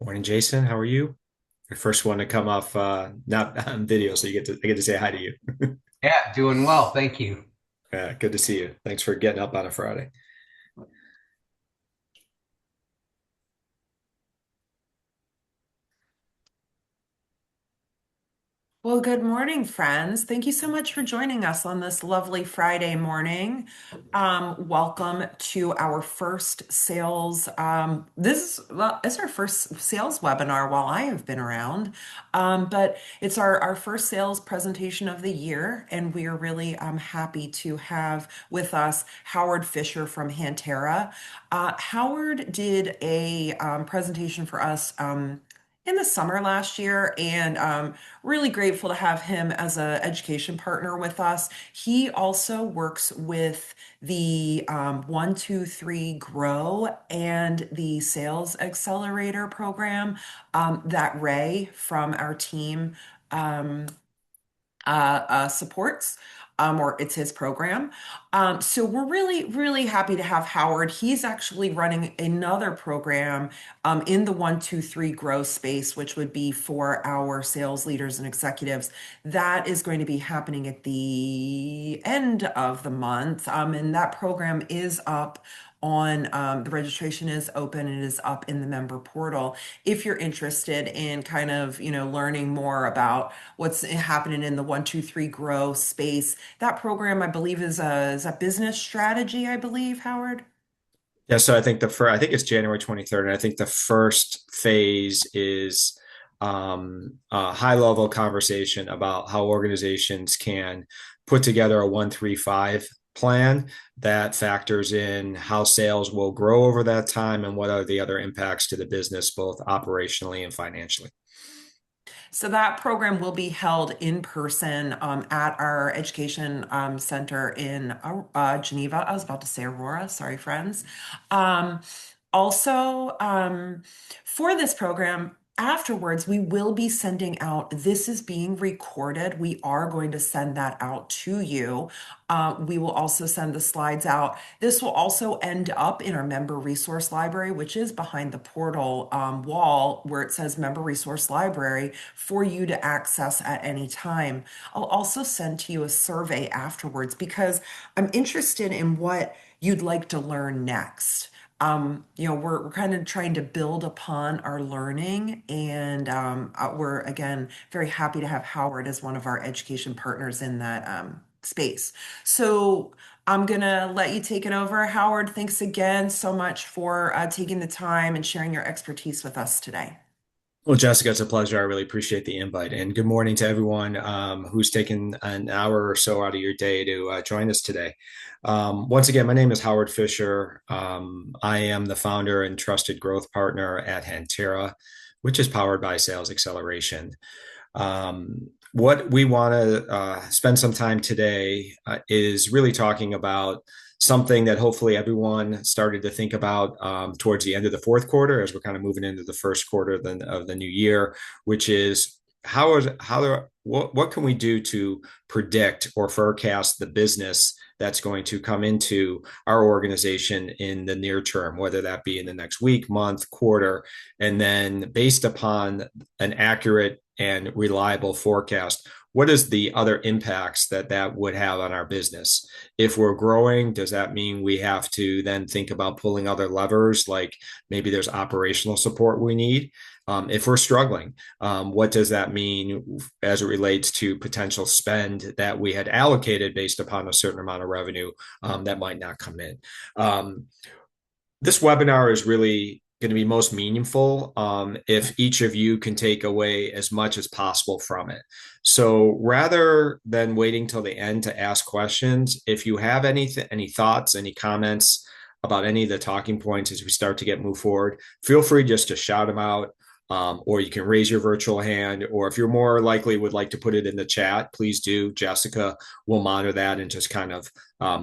Morning, Jason. How are you? Your first one to come off not on video, so I get to say hi to you. Yeah, doing well. Thank you. Good to see you. Thanks for getting up on a Friday. Well, good morning, friends. Thank you so much for joining us on this lovely Friday morning. Welcome to our first sales. It's our first sales webinar while I have been around, but it's our first sales presentation of the year, and we are really happy to have with us Howard Fisher from Hantarra. Howard did a presentation for us. In the summer last year, and really grateful to have him as an education partner with us. He also works with the 1, 2, 3 Grow and the Sales Accelerator program that Ray from our team um, supports. Or it's his program. So we're really, really happy to have Howard. He's actually running another program in the 1, 2, 3 growth space, which would be for our sales leaders and executives. That is going to be happening at the end of the month. And that program is up on the registration is open and it is up in the member portal if you're interested in kind of learning more about what's happening in the 1, 2, 3 grow space. That program, I believe, is a business strategy, I believe, Howard. Yeah, so I think it's January 23rd, and I think the first phase is a high level conversation about how organizations can put together a 1-3-5 plan that factors in how sales will grow over that time and what are the other impacts to the business, both operationally and financially. So that program will be held in person at our education center in Geneva. I was about to say Aurora. Sorry, friends. Um, also, for this program, afterwards, we will be sending out, this is being recorded. We are going to send that out to you. We will also send the slides out. This will also end up in our member resource library, which is behind the portal wall where it says member resource library for you to access at any time. I'll also send to you a survey afterwards because I'm interested in what you'd like to learn next. We're kind of trying to build upon our learning, and we're again very happy to have Howard as one of our education partners in that space. So I'm gonna let you take it over, Howard. Thanks again so much for taking the time and sharing your expertise with us today. Well, Jessica, it's a pleasure. I really appreciate the invite. And good morning to everyone who's taken an hour or so out of your day to join us today. Once again, my name is Howard Fisher. I am the founder and trusted growth partner at Hantarra, which is powered by Sales Xceleration. What we want to spend some time today is really talking about something that hopefully everyone started to think about towards the end of the fourth quarter as we're kind of moving into the first quarter of the new year, which is what can we do to predict or forecast the business that's going to come into our organization in the near term, whether that be in the next week, month, quarter, and then based upon an accurate and reliable forecast, what is the other impacts that would have on our business? If we're growing, does that mean we have to then think about pulling other levers, like maybe there's operational support we need? If we're struggling, what does that mean as it relates to potential spend that we had allocated based upon a certain amount of revenue that might not come in? This webinar is really going to be most meaningful if each of you can take away as much as possible from it. So rather than waiting till the end to ask questions, if you have any thoughts, any comments about any of the talking points as we start to move forward, feel free just to shout them out. Or you can raise your virtual hand, or if you're more likely would like to put it in the chat, please do. Jessica will monitor that and just kind of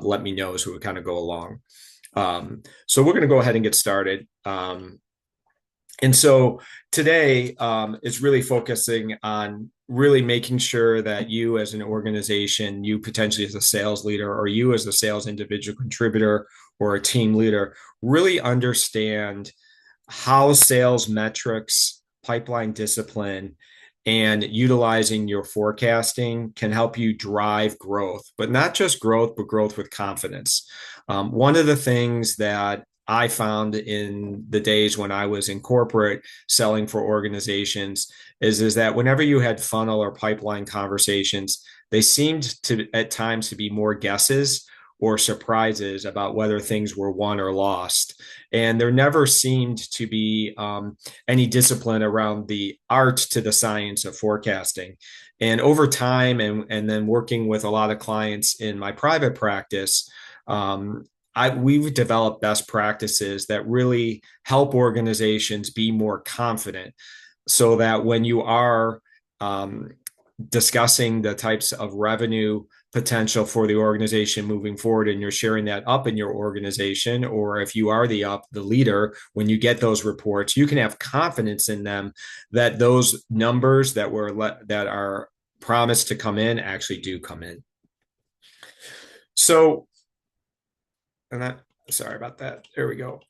let me know as we kind of go along. So we're going to go ahead and get started. And so today is really focusing on really making sure that you as an organization, you potentially as a sales leader, or you as a sales individual contributor or a team leader, really understand how sales metrics, pipeline discipline, and utilizing your forecasting can help you drive growth, but not just growth, but growth with confidence. One of the things that I found in the days when I was in corporate selling for organizations is that whenever you had funnel or pipeline conversations, they seemed to at times to be more guesses or surprises about whether things were won or lost. And there never seemed to be any discipline around the art to the science of forecasting. And over time, and then working with a lot of clients in my private practice, we've developed best practices that really help organizations be more confident so that when you are um, discussing the types of revenue potential for the organization moving forward and you're sharing that up in your organization, or if you are the leader, when you get those reports, you can have confidence in them that those numbers that are promised to come in actually do come in. So, and that, sorry about that. There we go.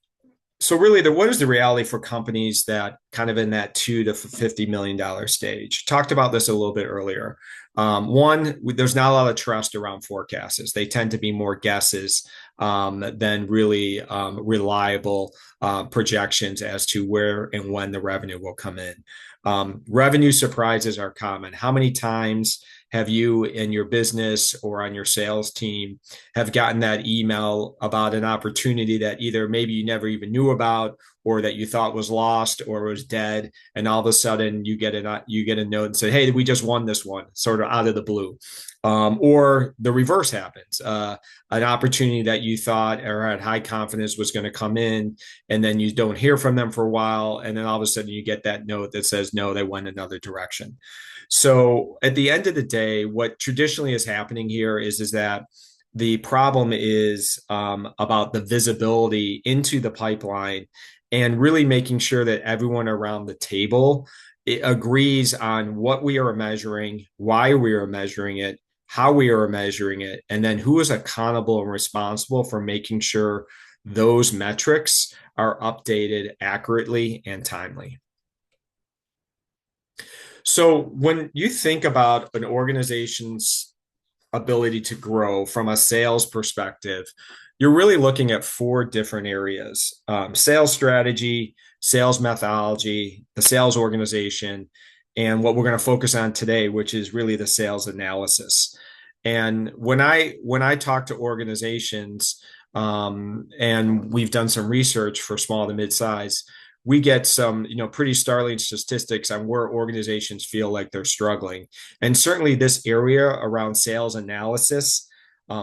So really, what is the reality for companies that kind of in that $2 to $50 million stage? Talked about this a little bit earlier. One, there's not a lot of trust around forecasts. They tend to be more guesses than really reliable projections as to where and when the revenue will come in. Revenue surprises are common. How many times have you in your business or on your sales team have gotten that email about an opportunity that either maybe you never even knew about or that you thought was lost or was dead, and all of a sudden you get a note and say, hey, we just won this one, sort of out of the blue. Or the reverse happens, an opportunity that you thought or had high confidence was going to come in, and then you don't hear from them for a while, and then all of a sudden you get that note that says, no, they went another direction. So at the end of the day, what traditionally is happening here is that the problem is about the visibility into the pipeline and really making sure that everyone around the table agrees on what we are measuring, why we are measuring it, how we are measuring it, and then who is accountable and responsible for making sure those metrics are updated accurately and timely. So when you think about an organization's ability to grow from a sales perspective, you're really looking at four different areas: sales strategy, sales methodology, the sales organization, and what we're going to focus on today, which is really the sales analysis. And when I talk to organizations, and we've done some research for small to mid-size, we get some, pretty startling statistics on where organizations feel like they're struggling. And certainly this area around sales analysis,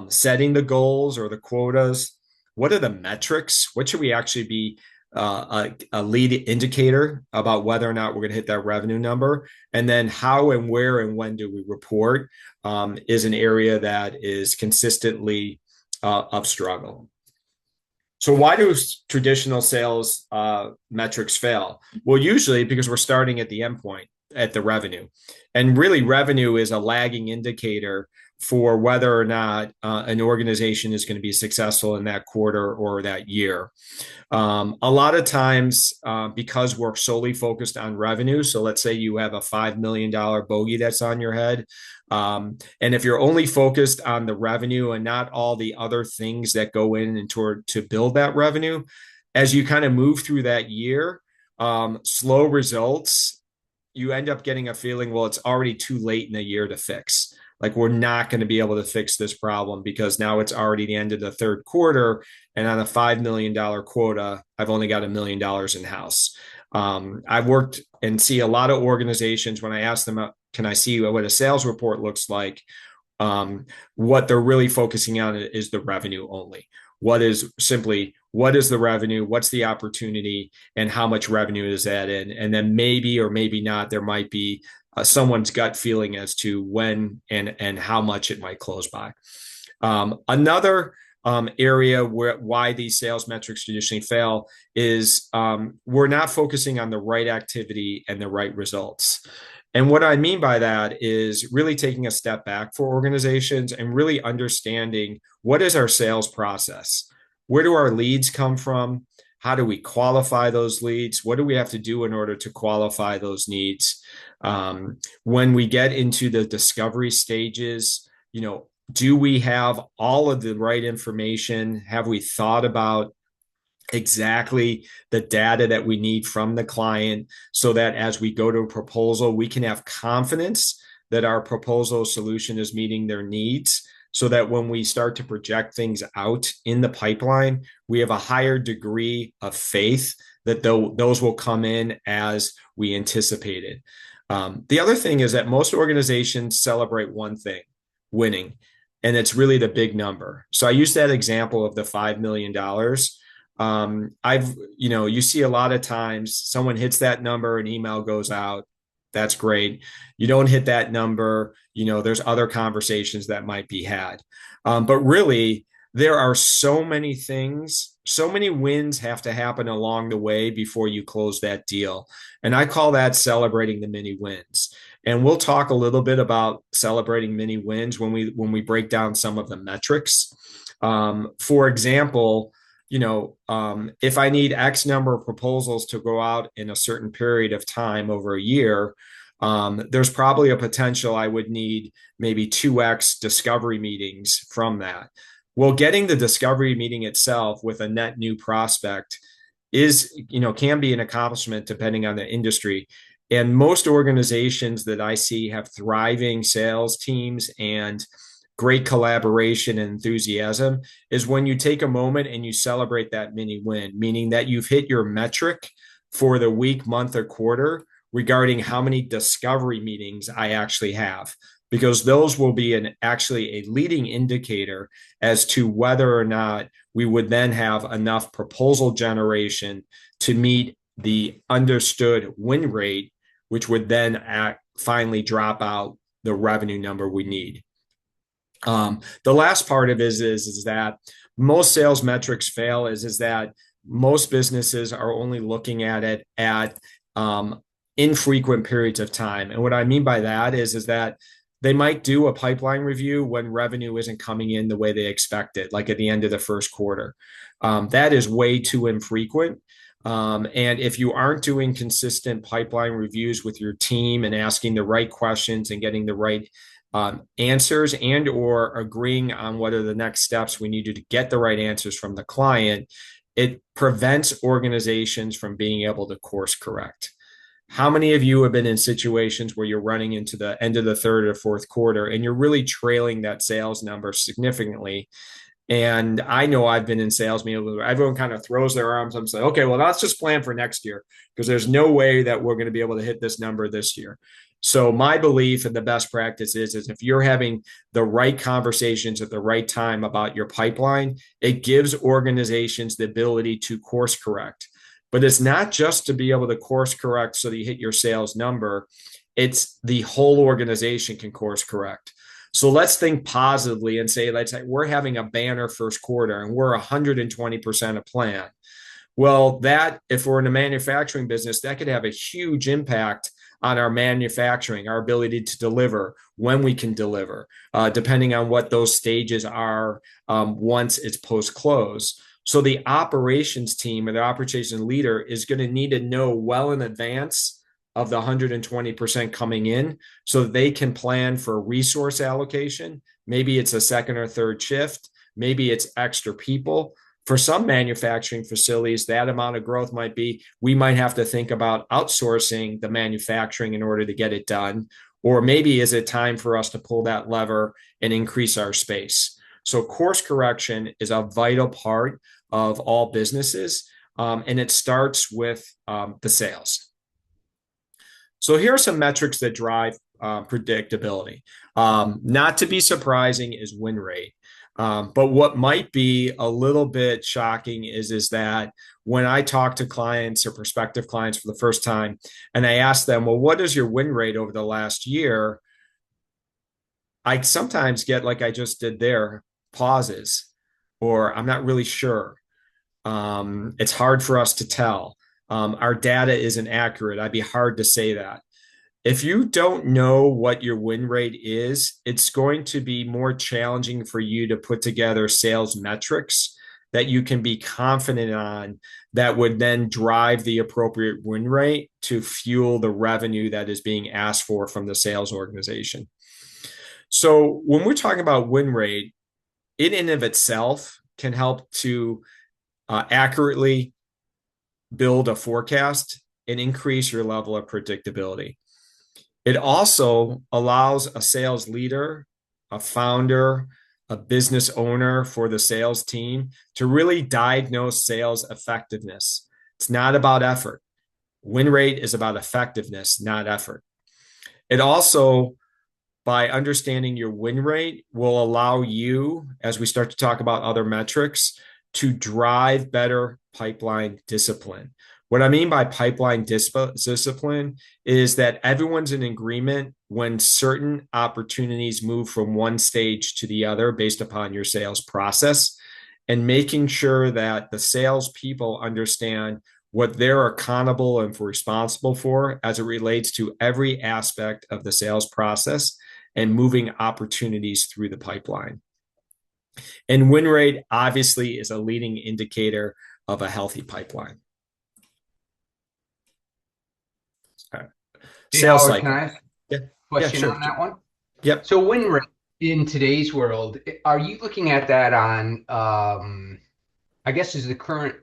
setting the goals or the quotas, what are the metrics? What should we actually be a lead indicator about whether or not we're going to hit that revenue number? And then how and where and when do we report is an area that is consistently of struggle. So why do traditional sales metrics fail? Well, usually because we're starting at the endpoint, at the revenue. And really, revenue is a lagging indicator for whether or not an organization is going to be successful in that quarter or that year. A lot of times, because we're solely focused on revenue, so let's say you have a $5 million bogey that's on your head, and if you're only focused on the revenue and not all the other things that go in and to build that revenue, as you kind of move through that year, slow results, you end up getting a feeling, well, it's already too late in the year to fix. Like, we're not going to be able to fix this problem because now it's already the end of the third quarter. And on a $5 million quota, I've only got $1 million in house. I've worked and see a lot of organizations when I ask them, can I see what a sales report looks like? What they're really focusing on is the revenue only. What is the revenue? What's the opportunity? And how much revenue is that in? And then maybe or maybe not, there might be someone's gut feeling as to when and how much it might close by. Another area why these sales metrics traditionally fail is we're not focusing on the right activity and the right results. And what I mean by that is really taking a step back for organizations and really understanding what is our sales process? Where do our leads come from? How do we qualify those leads? What do we have to do in order to qualify those needs? When we get into the discovery stages, do we have all of the right information? Have we thought about exactly the data that we need from the client so that as we go to a proposal, we can have confidence that our proposal solution is meeting their needs, so that when we start to project things out in the pipeline, we have a higher degree of faith that those will come in as we anticipated. The other thing is that most organizations celebrate one thing: winning. And it's really the big number. So I use that example of the $5 million. You see a lot of times someone hits that number, an email goes out. That's great. You don't hit that number, there's other conversations that might be had. But really, there are so many things, so many wins have to happen along the way before you close that deal. And I call that celebrating the mini wins. And we'll talk a little bit about celebrating mini wins when we break down some of the metrics. For example, if I need X number of proposals to go out in a certain period of time over a year, there's probably a potential I would need maybe 2X discovery meetings from that. Well, getting the discovery meeting itself with a net new prospect can be an accomplishment depending on the industry. And most organizations that I see have thriving sales teams and great collaboration and enthusiasm is when you take a moment and you celebrate that mini win, meaning that you've hit your metric for the week, month, or quarter regarding how many discovery meetings I actually have, because those will be actually a leading indicator as to whether or not we would then have enough proposal generation to meet the understood win rate, which would then finally drop out the revenue number we need. The last part of it is that most sales metrics fail is that most businesses are only looking at it at infrequent periods of time. And what I mean by that is that they might do a pipeline review when revenue isn't coming in the way they expected, like at the end of the first quarter. That is way too infrequent. And if you aren't doing consistent pipeline reviews with your team and asking the right questions and getting the right answers and or agreeing on what are the next steps we need to get the right answers from the client, it prevents organizations from being able to course correct. How many of you have been in situations where you're running into the end of the third or fourth quarter and you're really trailing that sales number significantly? And I know I've been in sales meetings where everyone kind of throws their arms up and say, okay, well, let's just plan for next year because there's no way that we're going to be able to hit this number this year. So my belief and the best practice is if you're having the right conversations at the right time about your pipeline, it gives organizations the ability to course correct. But it's not just to be able to course correct so that you hit your sales number. It's the whole organization can course correct. So let's think positively and say, we're having a banner first quarter and we're 120% a plan. Well, that, if we're in a manufacturing business, that could have a huge impact on our manufacturing, our ability to deliver, when we can deliver, depending on what those stages are once it's post-close. So the operations team or the operations leader is going to need to know well in advance of the 120% coming in so that they can plan for resource allocation. Maybe it's a second or third shift. Maybe it's extra people. For some manufacturing facilities, that amount of growth might be, we might have to think about outsourcing the manufacturing in order to get it done. Or maybe is it time for us to pull that lever and increase our space? So course correction is a vital part of all businesses, and it starts with the sales. So here are some metrics that drive predictability. Not to be surprising is win rate. But what might be a little bit shocking is that when I talk to clients or prospective clients for the first time, and I ask them, well, what is your win rate over the last year? I sometimes get, like I just did there, pauses, or I'm not really sure. It's hard for us to tell. Our data isn't accurate. I'd be hard to say that. If you don't know what your win rate is, it's going to be more challenging for you to put together sales metrics that you can be confident on that would then drive the appropriate win rate to fuel the revenue that is being asked for from the sales organization. So when we're talking about win rate, it in of itself can help to accurately build a forecast and increase your level of predictability. It also allows a sales leader, a founder, a business owner for the sales team to really diagnose sales effectiveness. It's not about effort. Win rate is about effectiveness, not effort. It also, by understanding your win rate, will allow you, as we start to talk about other metrics, to drive better pipeline discipline. What I mean by pipeline discipline is that everyone's in agreement when certain opportunities move from one stage to the other based upon your sales process, and making sure that the salespeople understand what they're accountable and responsible for as it relates to every aspect of the sales process and moving opportunities through the pipeline. And win rate obviously is a leading indicator of a healthy pipeline. Hey, Sales Howard, cycle. can I ask Yeah, a yeah, question sure. on that one? Yep. So win rate in today's world, are you looking at that on, I guess is the current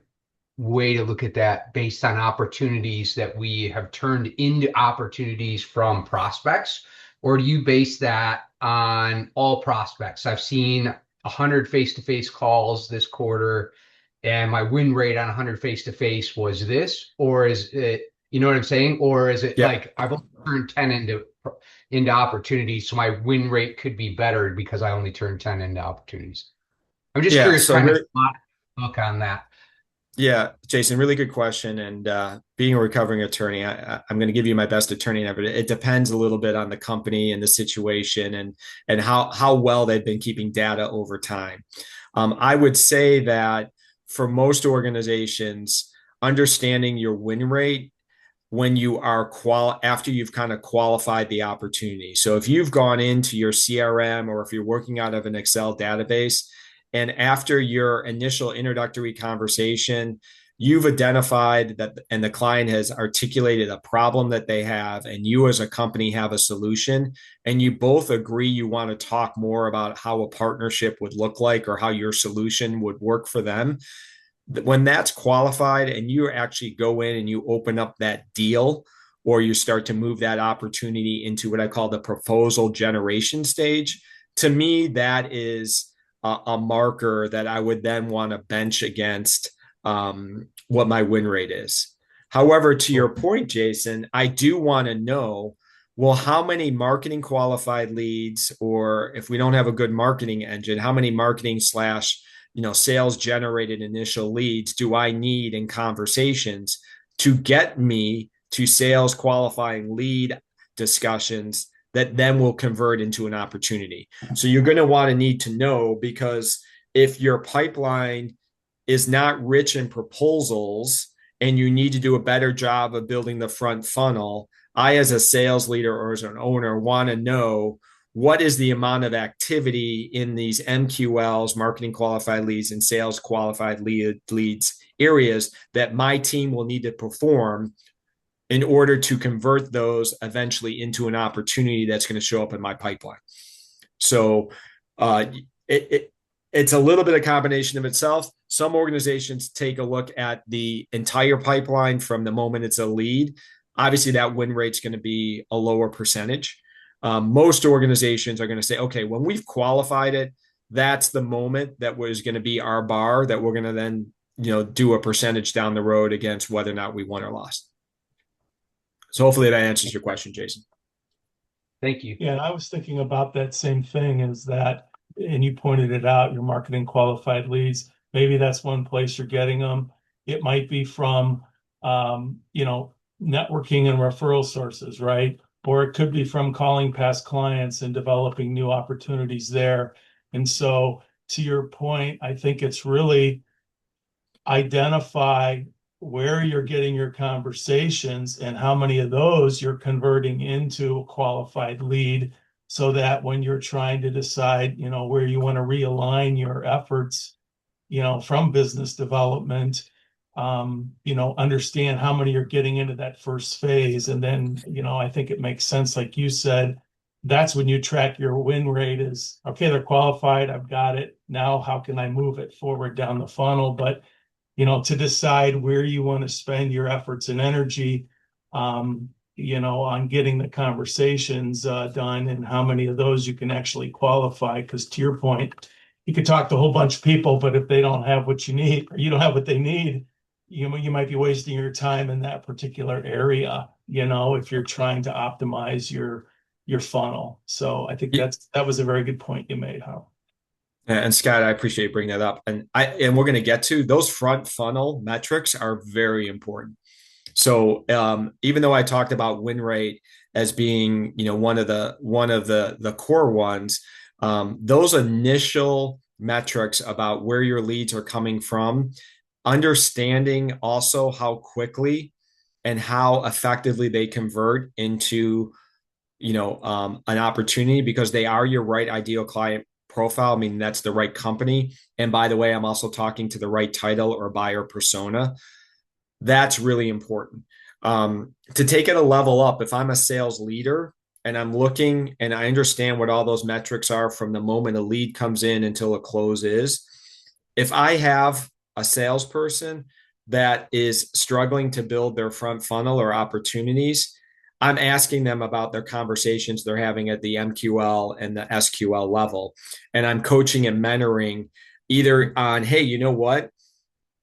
way to look at that based on opportunities that we have turned into opportunities from prospects? Or do you base that on all prospects? I've seen 100 face-to-face calls this quarter, and my win rate on 100 face-to-face was this, or is it, you know what I'm saying? Or is it Yep. like I've only turned 10 into opportunities, so my win rate could be better because I only turned 10 into opportunities? I'm just Yeah. curious, So kind of really, look on that. yeah, Jason, really good question. And being a recovering attorney, I'm going to give you my best attorney ever. It depends a little bit on the company and the situation and how well they've been keeping data over time. I would say that for most organizations, understanding your win rate when you are after you've kind of qualified the opportunity. So if you've gone into your CRM or if you're working out of an Excel database, and after your initial introductory conversation, you've identified that and the client has articulated a problem that they have, and you as a company have a solution, and you both agree you want to talk more about how a partnership would look like or how your solution would work for them. When that's qualified and you actually go in and you open up that deal, or you start to move that opportunity into what I call the proposal generation stage, to me, that is a marker that I would then want to bench against what my win rate is. However, to your point, Jason, I do want to know, well, how many marketing qualified leads, or if we don't have a good marketing engine, how many marketing slash sales generated initial leads do I need in conversations to get me to sales qualifying lead discussions that then will convert into an opportunity? So you're going to want to need to know, because if your pipeline is not rich in proposals and you need to do a better job of building the front funnel, I, as a sales leader or as an owner, want to know what is the amount of activity in these MQLs, marketing qualified leads, and sales qualified leads areas that my team will need to perform in order to convert those eventually into an opportunity that's going to show up in my pipeline. So it's a little bit of combination of itself. Some organizations take a look at the entire pipeline from the moment it's a lead. Obviously, that win rate's going to be a lower percentage. Most organizations are going to say, okay, when we've qualified it, that's the moment that was going to be our bar that we're going to then, do a percentage down the road against whether or not we won or lost. So hopefully that answers your question, Jason. Thank you. Yeah, and I was thinking about that same thing, is that, and you pointed it out, your marketing qualified leads, maybe that's one place you're getting them. It might be from, networking and referral sources, right? Or it could be from calling past clients and developing new opportunities there. And so, to your point, I think it's really identify where you're getting your conversations and how many of those you're converting into a qualified lead, so that when you're trying to decide, where you want to realign your efforts, from business development, understand how many are getting into that first phase. And then, I think it makes sense, like you said, that's when you track your win rate is, okay, they're qualified, I've got it. Now, how can I move it forward down the funnel? But, to decide where you want to spend your efforts and energy, on getting the conversations done and how many of those you can actually qualify. Because to your point, you could talk to a whole bunch of people, but if they don't have what you need or you don't have what they need, you might be wasting your time in that particular area, if you're trying to optimize your funnel. So I think that was a very good point you made, Hal. And Scott, I appreciate you bringing that up. And we're going to get to those front funnel metrics are very important. So even though I talked about win rate as being, one of the core ones, those initial metrics about where your leads are coming from, understanding also how quickly and how effectively they convert into, an opportunity, because they are your right ideal client profile. I mean, that's the right company. And by the way, I'm also talking to the right title or buyer persona. That's really important. To take it a level up, if I'm a sales leader and I'm looking and I understand what all those metrics are from the moment a lead comes in until a close is, if I have a salesperson that is struggling to build their front funnel or opportunities, I'm asking them about their conversations they're having at the MQL and the SQL level. And I'm coaching and mentoring either on, hey, you know what?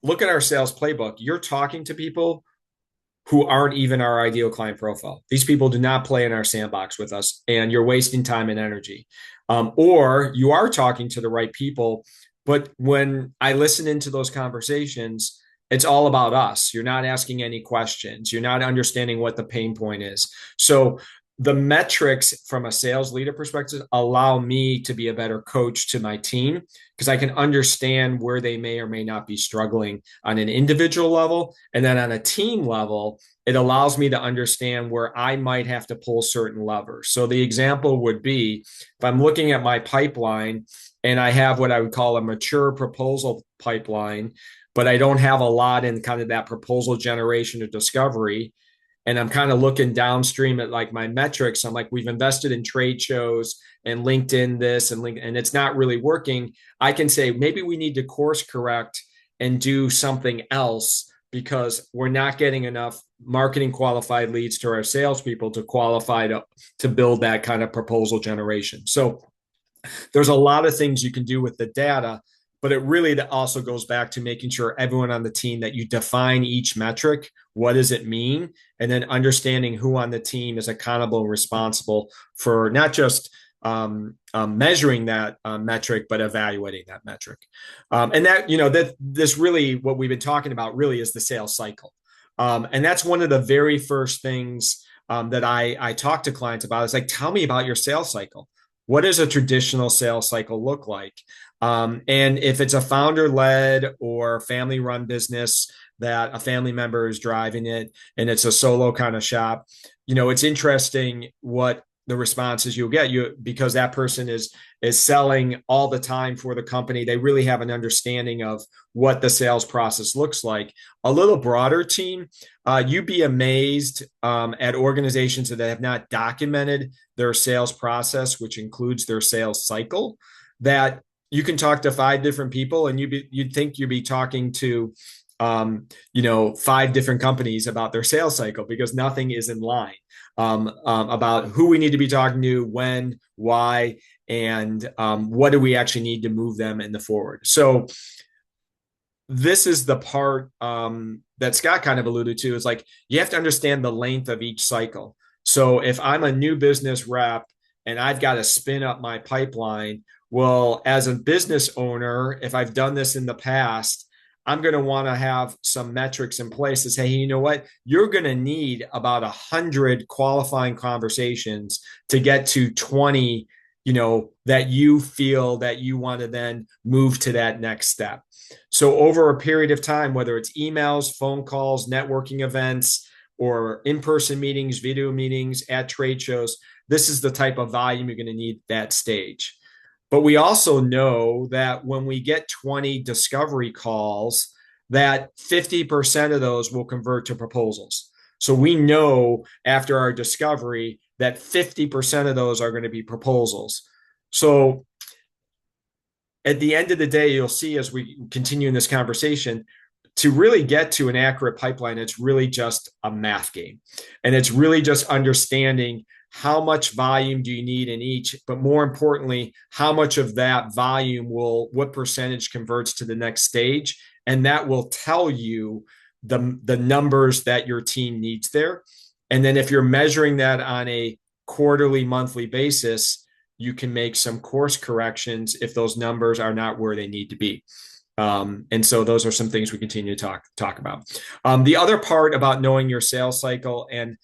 Look at our sales playbook. You're talking to people who aren't even our ideal client profile. These people do not play in our sandbox with us, and you're wasting time and energy. Or you are talking to the right people, but when I listen into those conversations, it's all about us. You're not asking any questions. You're not understanding what the pain point is. So the metrics from a sales leader perspective allow me to be a better coach to my team, because I can understand where they may or may not be struggling on an individual level. And then on a team level, it allows me to understand where I might have to pull certain levers. So the example would be, if I'm looking at my pipeline and I have what I would call a mature proposal pipeline, but I don't have a lot in kind of that proposal generation or discovery, and I'm kind of looking downstream at like my metrics. I'm like, we've invested in trade shows and LinkedIn this and and it's not really working. I can say, maybe we need to course correct and do something else, because we're not getting enough marketing qualified leads to our salespeople to qualify to build that kind of proposal generation. So there's a lot of things you can do with the data, but it really also goes back to making sure everyone on the team, that you define each metric. What does it mean? And then understanding who on the team is accountable and responsible for not just measuring that metric, but evaluating that metric. And that, this really, what we've been talking about really is the sales cycle. And that's one of the very first things that I talk to clients about. Is like, tell me about your sales cycle. What does a traditional sales cycle look like? And if it's a founder-led or family-run business that a family member is driving it and it's a solo kind of shop, it's interesting what the responses you'll get, because that person is selling all the time for the company. They really have an understanding of what the sales process looks like. A little broader team, you'd be amazed at organizations that have not documented their sales process, which includes their sales cycle, that you can talk to 5 different people and you'd think you'd be talking to 5 different companies about their sales cycle, because nothing is in line about who we need to be talking to, when, why, and what do we actually need to move them in the forward. So this is the part that Scott kind of alluded to, is like, you have to understand the length of each cycle. So if I'm a new business rep and I've got to spin up my pipeline, well, as a business owner, if I've done this in the past, I'm going to want to have some metrics in place to say, hey, you know what? You're going to need about 100 qualifying conversations to get to 20, that you feel that you want to then move to that next step. So over a period of time, whether it's emails, phone calls, networking events, or in-person meetings, video meetings at trade shows, this is the type of volume you're going to need at that stage. But we also know that when we get 20 discovery calls, that 50% of those will convert to proposals. So we know after our discovery that 50% of those are going to be proposals. So at the end of the day, you'll see as we continue in this conversation, to really get to an accurate pipeline, it's really just a math game. And it's really just understanding how much volume do you need in each, but more importantly, how much of that volume what percentage converts to the next stage. And that will tell you the numbers that your team needs there. And then if you're measuring that on a quarterly, monthly basis, you can make some course corrections if those numbers are not where they need to be. And so those are some things we continue to talk about. The other part about knowing your sales cycle and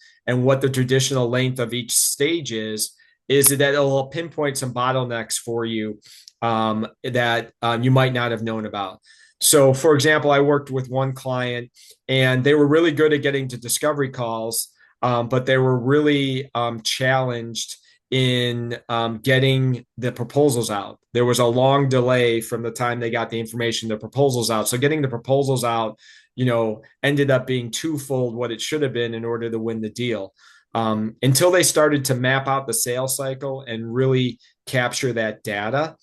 what the traditional length of each stage is that it'll pinpoint some bottlenecks for you that you might not have known about. So, for example, I worked with one client, and they were really good at getting to discovery calls, but they were really challenged in getting the proposals out. There was a long delay from the time they got the information, the proposals out. So getting the proposals out, ended up being twofold what it should have been in order to win the deal. Until they started to map out the sales cycle and really capture that data,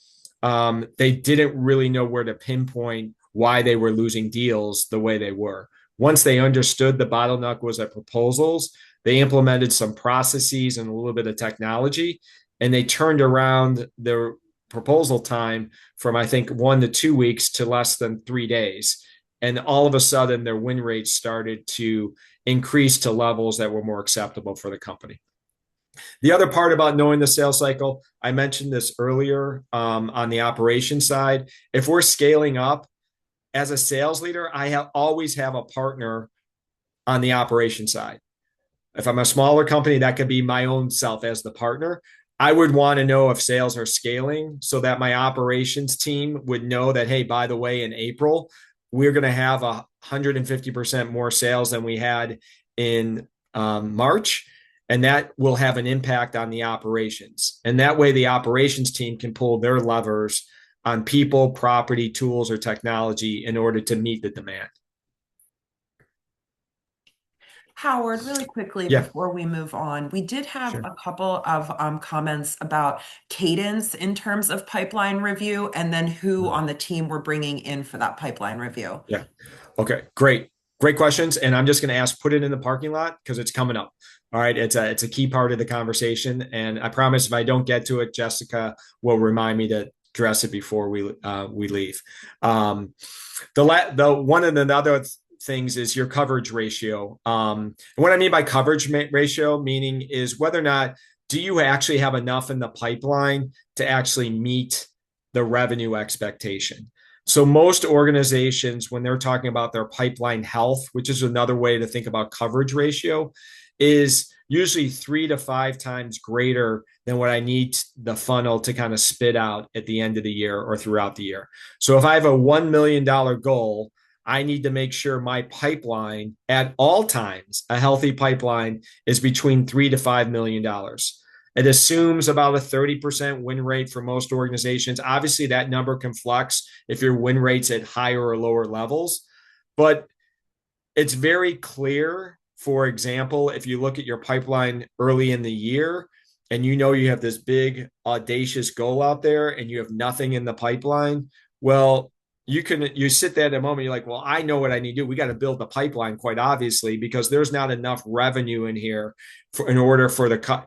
they didn't really know where to pinpoint why they were losing deals the way they were. Once they understood the bottleneck was at proposals, they implemented some processes and a little bit of technology, and they turned around their proposal time from, I think, 1 to 2 weeks to less than 3 days. And all of a sudden, their win rates started to increase to levels that were more acceptable for the company. The other part about knowing the sales cycle, I mentioned this earlier on the operation side. If we're scaling up as a sales leader, I always have a partner on the operation side. If I'm a smaller company, that could be my own self as the partner. I would want to know if sales are scaling so that my operations team would know that, hey, by the way, in April, we're going to have 150% more sales than we had in March. And that will have an impact on the operations. And that way the operations team can pull their levers on people, property, tools, or technology in order to meet the demand. Howard, really quickly before we move on, we did have a couple of comments about cadence in terms of pipeline review, and then who on the team we're bringing in for that pipeline review. Yeah. Okay, great questions. And I'm just going to put it in the parking lot because it's coming up. All right. It's a key part of the conversation. And I promise if I don't get to it, Jessica will remind me to address it before we leave. One of the other things is your coverage ratio. And what I mean by coverage ratio, meaning is whether or not do you actually have enough in the pipeline to actually meet the revenue expectation. So most organizations, when they're talking about their pipeline health, which is another way to think about coverage ratio, is usually 3 to 5 times greater than what I need the funnel to kind of spit out at the end of the year or throughout the year. So if I have a $1 million goal, I need to make sure my pipeline at all times, a healthy pipeline, is between $3 to $5 million. It assumes about a 30% win rate for most organizations. Obviously, that number can flux if your win rate's at higher or lower levels, but it's very clear. For example, if you look at your pipeline early in the year and you have this big audacious goal out there and you have nothing in the pipeline, well, you sit there at a moment, you're like, well, I know what I need to do. We got to build the pipeline, quite obviously, because there's not enough revenue in here in order for the cut.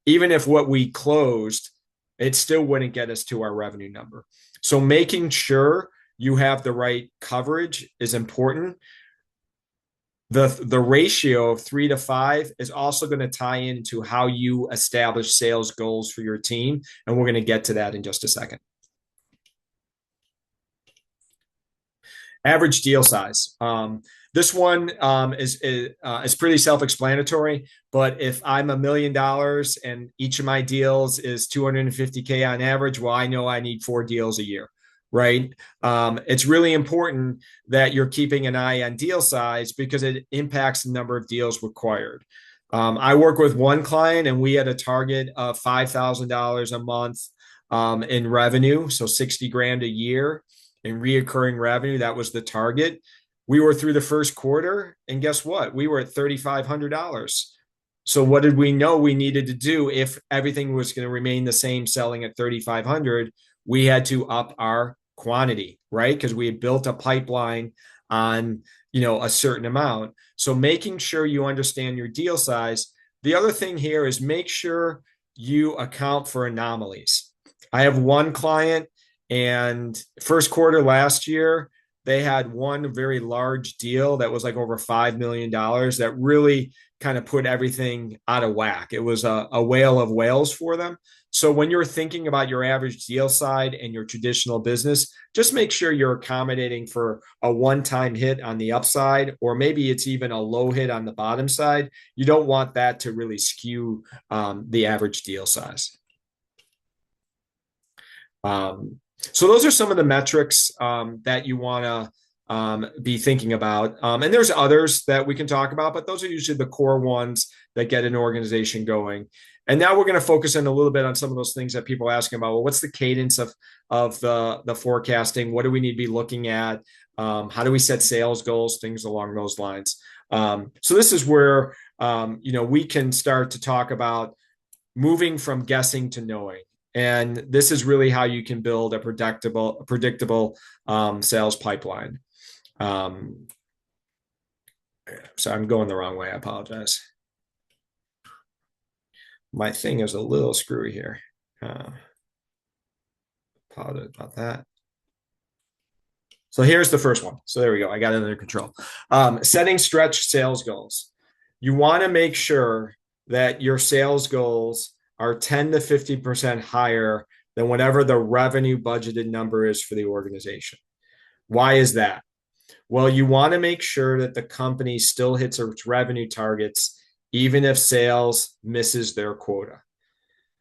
Even if what we closed, it still wouldn't get us to our revenue number. So making sure you have the right coverage is important. The ratio of 3 to 5 is also going to tie into how you establish sales goals for your team. And we're going to get to that in just a second. Average deal size. This one is pretty self-explanatory, but if I'm $1 million and each of my deals is $250K on average, well, I know I need 4 deals a year, right? It's really important that you're keeping an eye on deal size because it impacts the number of deals required. I work with one client and we had a target of $5,000 a month in revenue. So 60 grand a year in reoccurring revenue. That was the target. We were through the first quarter, and guess what? We were at $3,500. So what did we know we needed to do if everything was going to remain the same, selling at 3,500? We had to up our quantity, right? Because we had built a pipeline on, a certain amount. So making sure you understand your deal size. The other thing here is make sure you account for anomalies. I have one client, and first quarter last year, they had one very large deal that was like over $5 million that really kind of put everything out of whack. It was a whale of whales for them. So when you're thinking about your average deal side and your traditional business, just make sure you're accommodating for a one-time hit on the upside, or maybe it's even a low hit on the bottom side. You don't want that to really skew the average deal size. So those are some of the metrics that you want to be thinking about. And there's others that we can talk about, but those are usually the core ones that get an organization going. And now we're going to focus in a little bit on some of those things that people are asking about. Well, what's the cadence of the forecasting? What do we need to be looking at? How do we set sales goals? Things along those lines. So this is where we can start to talk about moving from guessing to knowing. And this is really how you can build a predictable sales pipeline. So I'm going the wrong way. I apologize. My thing is a little screwy here. Apologize about that. So here's the first one. So there we go. I got it under control. Setting stretch sales goals. You want to make sure that your sales goals are 10 to 50% higher than whatever the revenue budgeted number is for the organization. Why is that? Well, you want to make sure that the company still hits its revenue targets, even if sales misses their quota.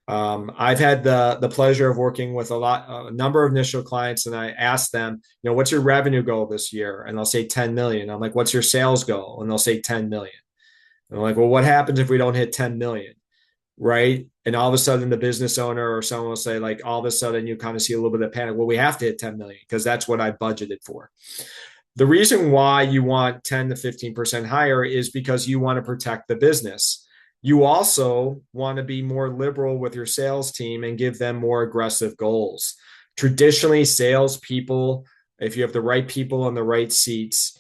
I've had the pleasure of working with a number of initial clients, and I ask them, what's your revenue goal this year? And they'll say 10 million. I'm like, what's your sales goal? And they'll say 10 million. And I'm like, well, what happens if we don't hit 10 million? Right? And all of a sudden the business owner or someone will say, like, all of a sudden you kind of see a little bit of panic. Well, we have to hit 10 million because that's what I budgeted for. The reason why you want 10 to 15% higher is because you want to protect the business. You also want to be more liberal with your sales team and give them more aggressive goals. Traditionally, salespeople, if you have the right people in the right seats,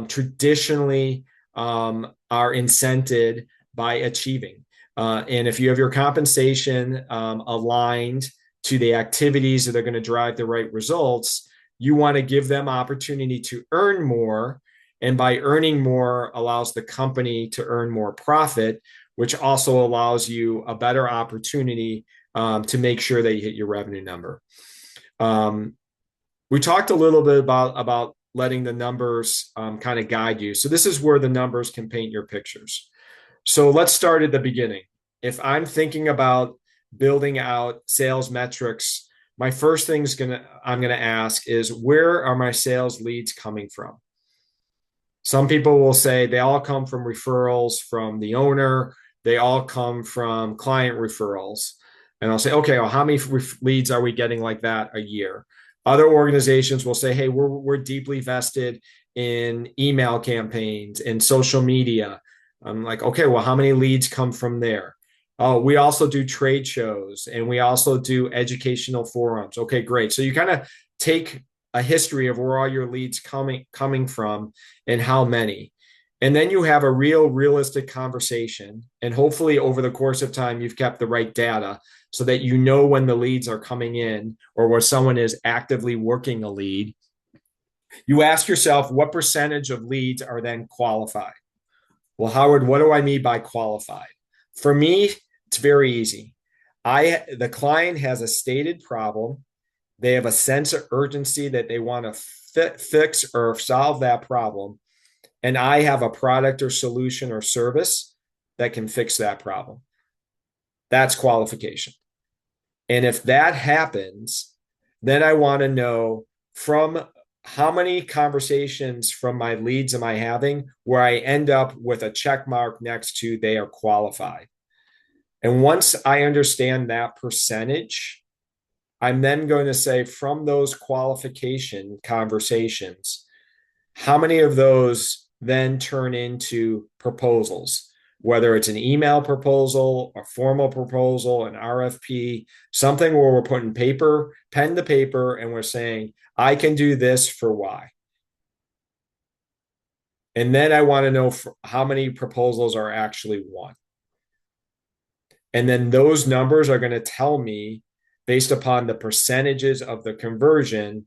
traditionally are incented by achieving. And if you have your compensation aligned to the activities that are going to drive the right results, you want to give them opportunity to earn more. And by earning more allows the company to earn more profit, which also allows you a better opportunity to make sure that you hit your revenue number. We talked a little bit about letting the numbers kind of guide you. So this is where the numbers can paint your pictures. So let's start at the beginning. If I'm thinking about building out sales metrics, my first thing I'm going to ask is, where are my sales leads coming from? Some people will say they all come from referrals from the owner. They all come from client referrals. And I'll say, okay, well, how many leads are we getting like that a year? Other organizations will say, hey, we're deeply vested in email campaigns and social media. I'm like, okay, well, how many leads come from there? Oh, we also do trade shows and we also do educational forums. Okay, great. So you kind of take a history of where all your leads coming from and how many. And then you have a realistic conversation. And hopefully over the course of time, you've kept the right data so that you know when the leads are coming in or where someone is actively working a lead. You ask yourself, what percentage of leads are then qualified? Well, Howard, what do I mean by qualified? For me, it's very easy. The client has a stated problem. They have a sense of urgency that they want to fix or solve that problem. And I have a product or solution or service that can fix that problem. That's qualification. And if that happens, then I want to know from how many conversations from my leads am I having where I end up with a check mark next to they are qualified. And once I understand that percentage, I'm then going to say from those qualification conversations, how many of those then turn into proposals, whether it's an email proposal, a formal proposal, an RFP, something where we're putting pen to paper, and we're saying, I can do this for Y. And then I want to know how many proposals are actually won. And then those numbers are going to tell me, based upon the percentages of the conversion,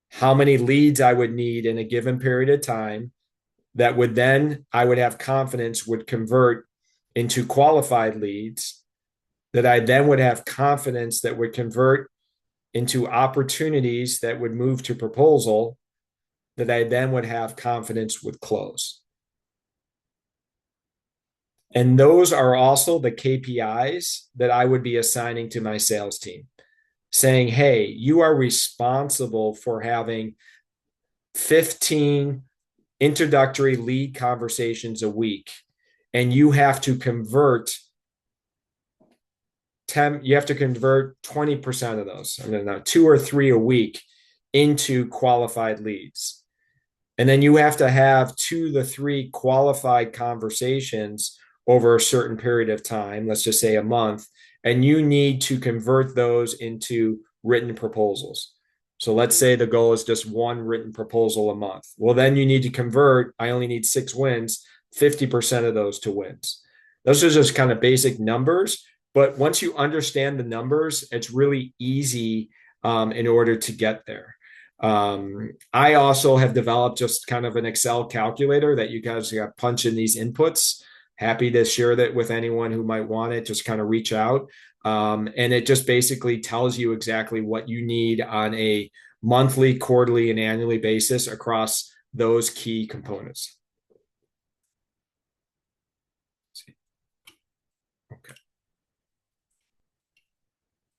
how many leads I would need in a given period of time that would then, I would have confidence would convert into qualified leads, that I then would have confidence that would convert into opportunities that would move to proposal, that I then would have confidence would close. And those are also the KPIs that I would be assigning to my sales team, saying, hey, you are responsible for having 15 introductory lead conversations a week, and you have to convert 20% of those, 2 or 3 a week, into qualified leads. And then you have to have 2 to 3 qualified conversations over a certain period of time, let's just say a month, and you need to convert those into written proposals. So let's say the goal is just 1 written proposal a month. Well, then you need to convert, I only need 6 wins, 50% of those to wins. Those are just kind of basic numbers. But once you understand the numbers, it's really easy in order to get there. I also have developed just kind of an Excel calculator that you guys got punch in these inputs. Happy to share that with anyone who might want it. Just kind of reach out. And it just basically tells you exactly what you need on a monthly, quarterly, and annually basis across those key components. Okay.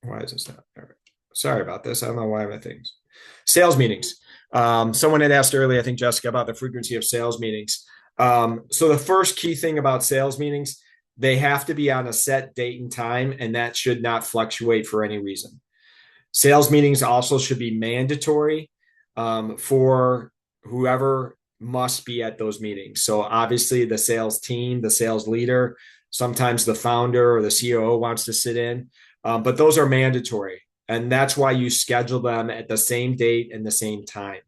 Why is this not? All right. Sorry about this. I don't know why my things. Sales meetings. Someone had asked earlier, I think, Jessica, about the frequency of sales meetings. So the first key thing about sales meetings, they have to be on a set date and time, and that should not fluctuate for any reason. Sales meetings also should be mandatory for whoever must be at those meetings. So obviously the sales team, the sales leader, sometimes the founder or the COO wants to sit in, but those are mandatory. And that's why you schedule them at the same date and the same time.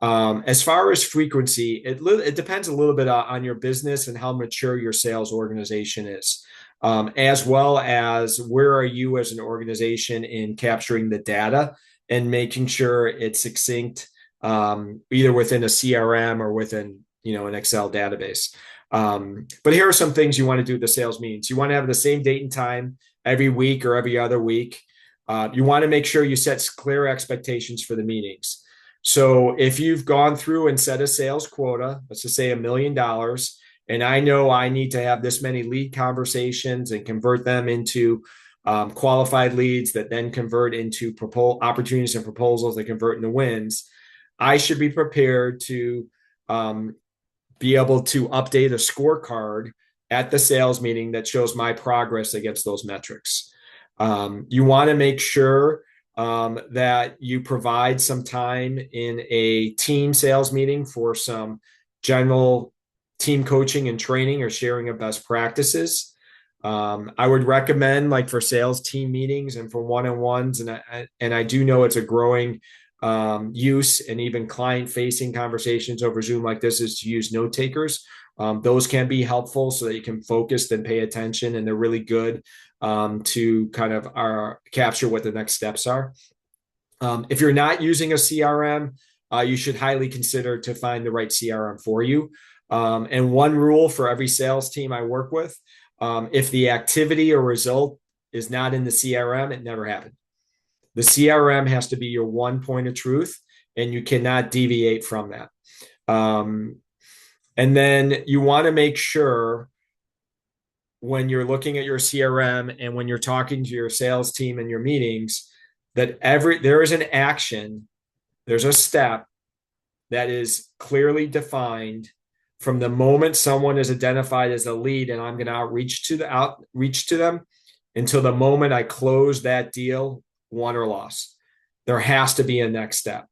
As far as frequency, it depends a little bit on your business and how mature your sales organization is, as well as where are you as an organization in capturing the data and making sure it's succinct, either within a CRM or within an Excel database. But here are some things you want to do at the sales meetings. You want to have the same date and time every week or every other week. You want to make sure you set clear expectations for the meetings. So if you've gone through and set a sales quota, let's just say $1 million, and I know I need to have this many lead conversations and convert them into qualified leads that then convert into opportunities and proposals that convert into wins, I should be prepared to be able to update a scorecard at the sales meeting that shows my progress against those metrics. You want to make sure that you provide some time in a team sales meeting for some general team coaching and training or sharing of best practices. I would recommend, like for sales team meetings and for one-on-ones, and I do know it's a growing use, and even client-facing conversations over Zoom like this, is to use note takers. Those can be helpful so that you can focus and pay attention, and they're really good to kind of capture what the next steps are. If you're not using a CRM, you should highly consider to find the right CRM for you. And one rule for every sales team I work with, if the activity or result is not in the CRM, it never happened. The CRM has to be your one point of truth, and you cannot deviate from that. And then you want to make sure when you're looking at your CRM and when you're talking to your sales team in your meetings, that there is an action, there's a step that is clearly defined from the moment someone is identified as a lead and I'm going to outreach to them until the moment I close that deal won or lost. There has to be a next step.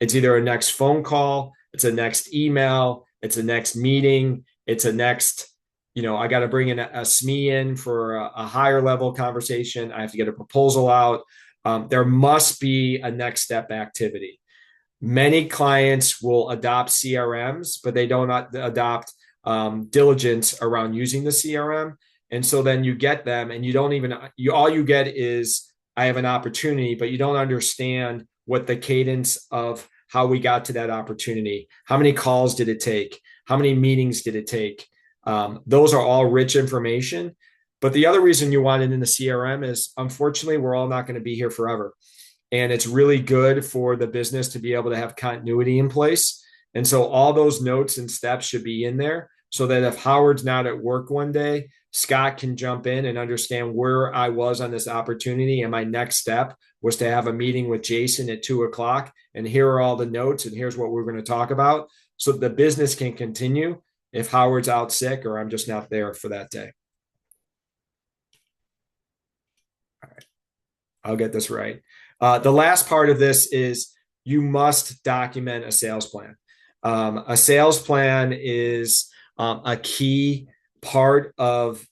It's either a next phone call, it's a next email, it's a next meeting, it's a next, I got to bring in a SME in for a higher level conversation. I have to get a proposal out. There must be a next step activity. Many clients will adopt CRMs, but they don't adopt diligence around using the CRM. And so then you get them and you don't even, all you get is, I have an opportunity, but you don't understand what the cadence of how we got to that opportunity. How many calls did it take? How many meetings did it take? Those are all rich information. But the other reason you want it in the CRM is, unfortunately, we're all not going to be here forever. And it's really good for the business to be able to have continuity in place. And so all those notes and steps should be in there so that if Howard's not at work one day, Scott can jump in and understand where I was on this opportunity. And my next step was to have a meeting with Jason at 2:00. And here are all the notes. And here's what we're going to talk about. So the business can continue if Howard's out sick or I'm just not there for that day. All right. I'll get this right. The last part of this is you must document a sales plan. A sales plan is a key part of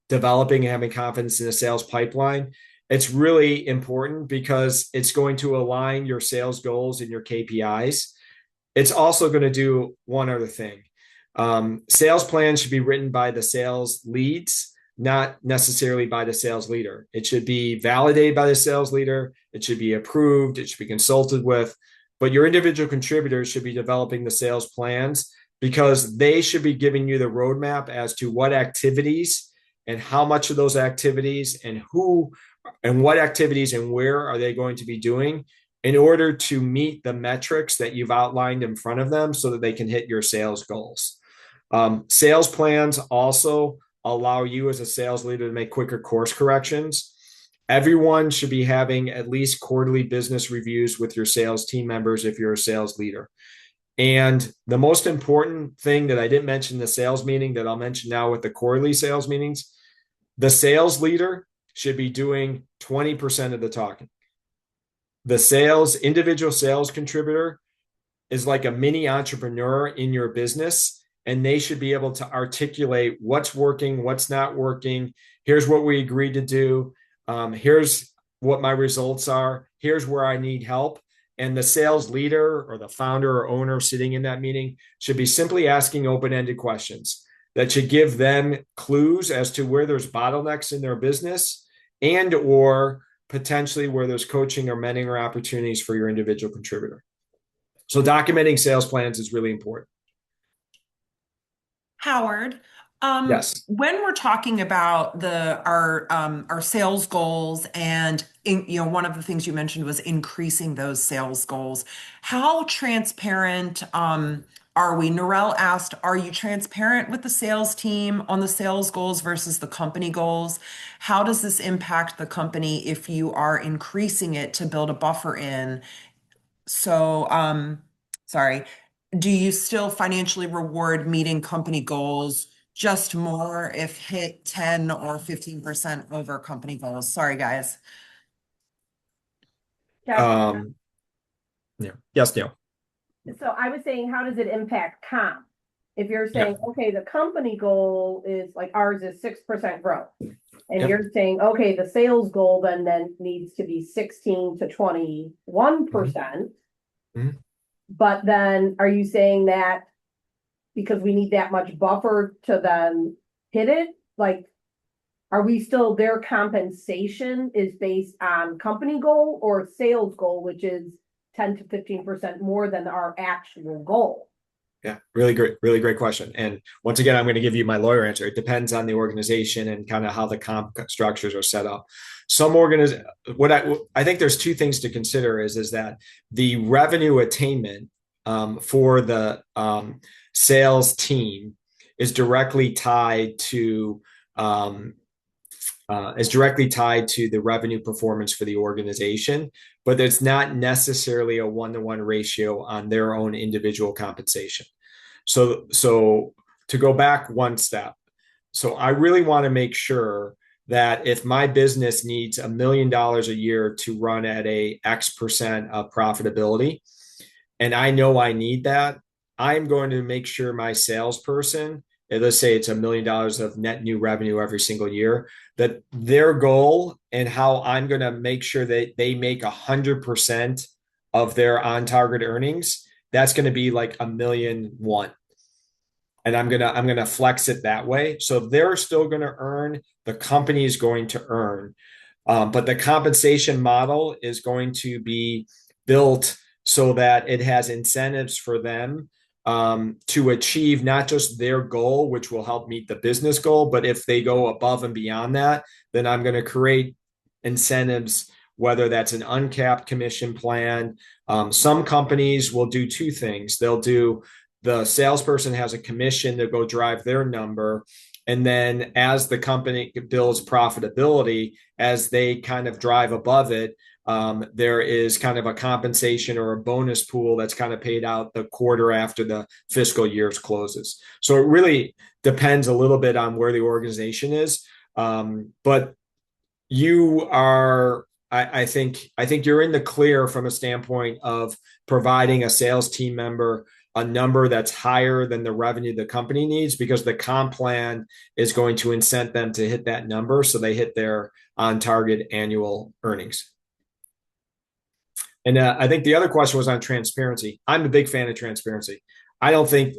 developing and having confidence in a sales pipeline. It's really important because it's going to align your sales goals and your KPIs. It's also going to do one other thing. Sales plans should be written by the sales leads, not necessarily by the sales leader. It should be validated by the sales leader. It should be approved. It should be consulted with. But your individual contributors should be developing the sales plans because they should be giving you the roadmap as to what activities and how much of those activities and who and what activities and where are they going to be doing in order to meet the metrics that you've outlined in front of them so that they can hit your sales goals. Sales plans also allow you as a sales leader to make quicker course corrections. Everyone should be having at least quarterly business reviews with your sales team members if you're a sales leader. And the most important thing that I didn't mention in the sales meeting that I'll mention now with the quarterly sales meetings, the sales leader should be doing 20% of the talking. The individual sales contributor is like a mini entrepreneur in your business, and they should be able to articulate what's working, what's not working. Here's what we agreed to do. Here's what my results are. Here's where I need help. And the sales leader or the founder or owner sitting in that meeting should be simply asking open-ended questions that should give them clues as to where there's bottlenecks in their business and or potentially where there's coaching or mentoring or opportunities for your individual contributor. So documenting sales plans is really important. Howard, yes. When we're talking about our sales goals and one of the things you mentioned was increasing those sales goals, how transparent are we? Narelle asked, are you transparent with the sales team on the sales goals versus the company goals? How does this impact the company if you are increasing it to build a buffer in? So, sorry, do you still financially reward meeting company goals just more if hit 10 or 15% over company goals? Sorry, guys. Yeah. Yes, Neil. So I was saying, how does it impact comp? If you're saying, okay, the company goal is like ours is 6% growth. And you're saying, okay, the sales goal then needs to be 16 to 21%. Mm-hmm. But then are you saying that because we need that much buffer to then hit it? Like, are we still, their compensation is based on company goal or sales goal, which is 10 to 15% more than our actual goal? Yeah, really great question. And once again, I'm going to give you my lawyer answer. It depends on the organization and kind of how the comp structures are set up. Some what I think there's two things to consider is that the revenue attainment for the sales team is directly tied to the revenue performance for the organization, but it's not necessarily a one-to-one ratio on their own individual compensation. So to go back one step, so I really want to make sure that if my business needs $1 million a year to run at a X% of profitability, and I know I need that, I'm going to make sure my salesperson, and let's say it's $1 million of net new revenue every single year, that their goal and how I'm going to make sure that they make 100% of their on target earnings, that's going to be like $1,000,001. And I'm gonna flex it that way. So they're still going to earn, the company is going to earn, but the compensation model is going to be built so that it has incentives for them to achieve not just their goal, which will help meet the business goal, but if they go above and beyond that, then I'm going to create incentives, whether that's an uncapped commission plan. Some companies will do two things. They'll do, the salesperson has a commission to go drive their number. And then as the company builds profitability, as they kind of drive above it, there is kind of a compensation or a bonus pool that's kind of paid out the quarter after the fiscal year closes. So it really depends a little bit on where the organization is. But you are, I think you're in the clear from a standpoint of providing a sales team member a number that's higher than the revenue the company needs, because the comp plan is going to incent them to hit that number so they hit their on target annual earnings. And I think the other question was on transparency. I'm a big fan of transparency. I don't think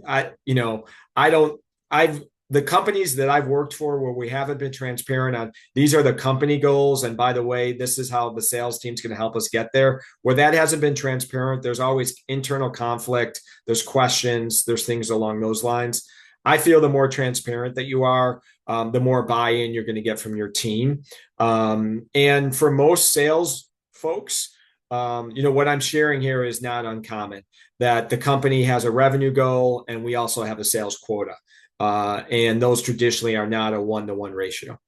the companies that I've worked for where we haven't been transparent on, these are the company goals, and by the way, this is how the sales team's going to help us get there. Where that hasn't been transparent, there's always internal conflict, there's questions, there's things along those lines. I feel the more transparent that you are, the more buy-in you're going to get from your team. And for most sales folks, what I'm sharing here is not uncommon, that the company has a revenue goal and we also have a sales quota. And those traditionally are not a 1-to-1 ratio.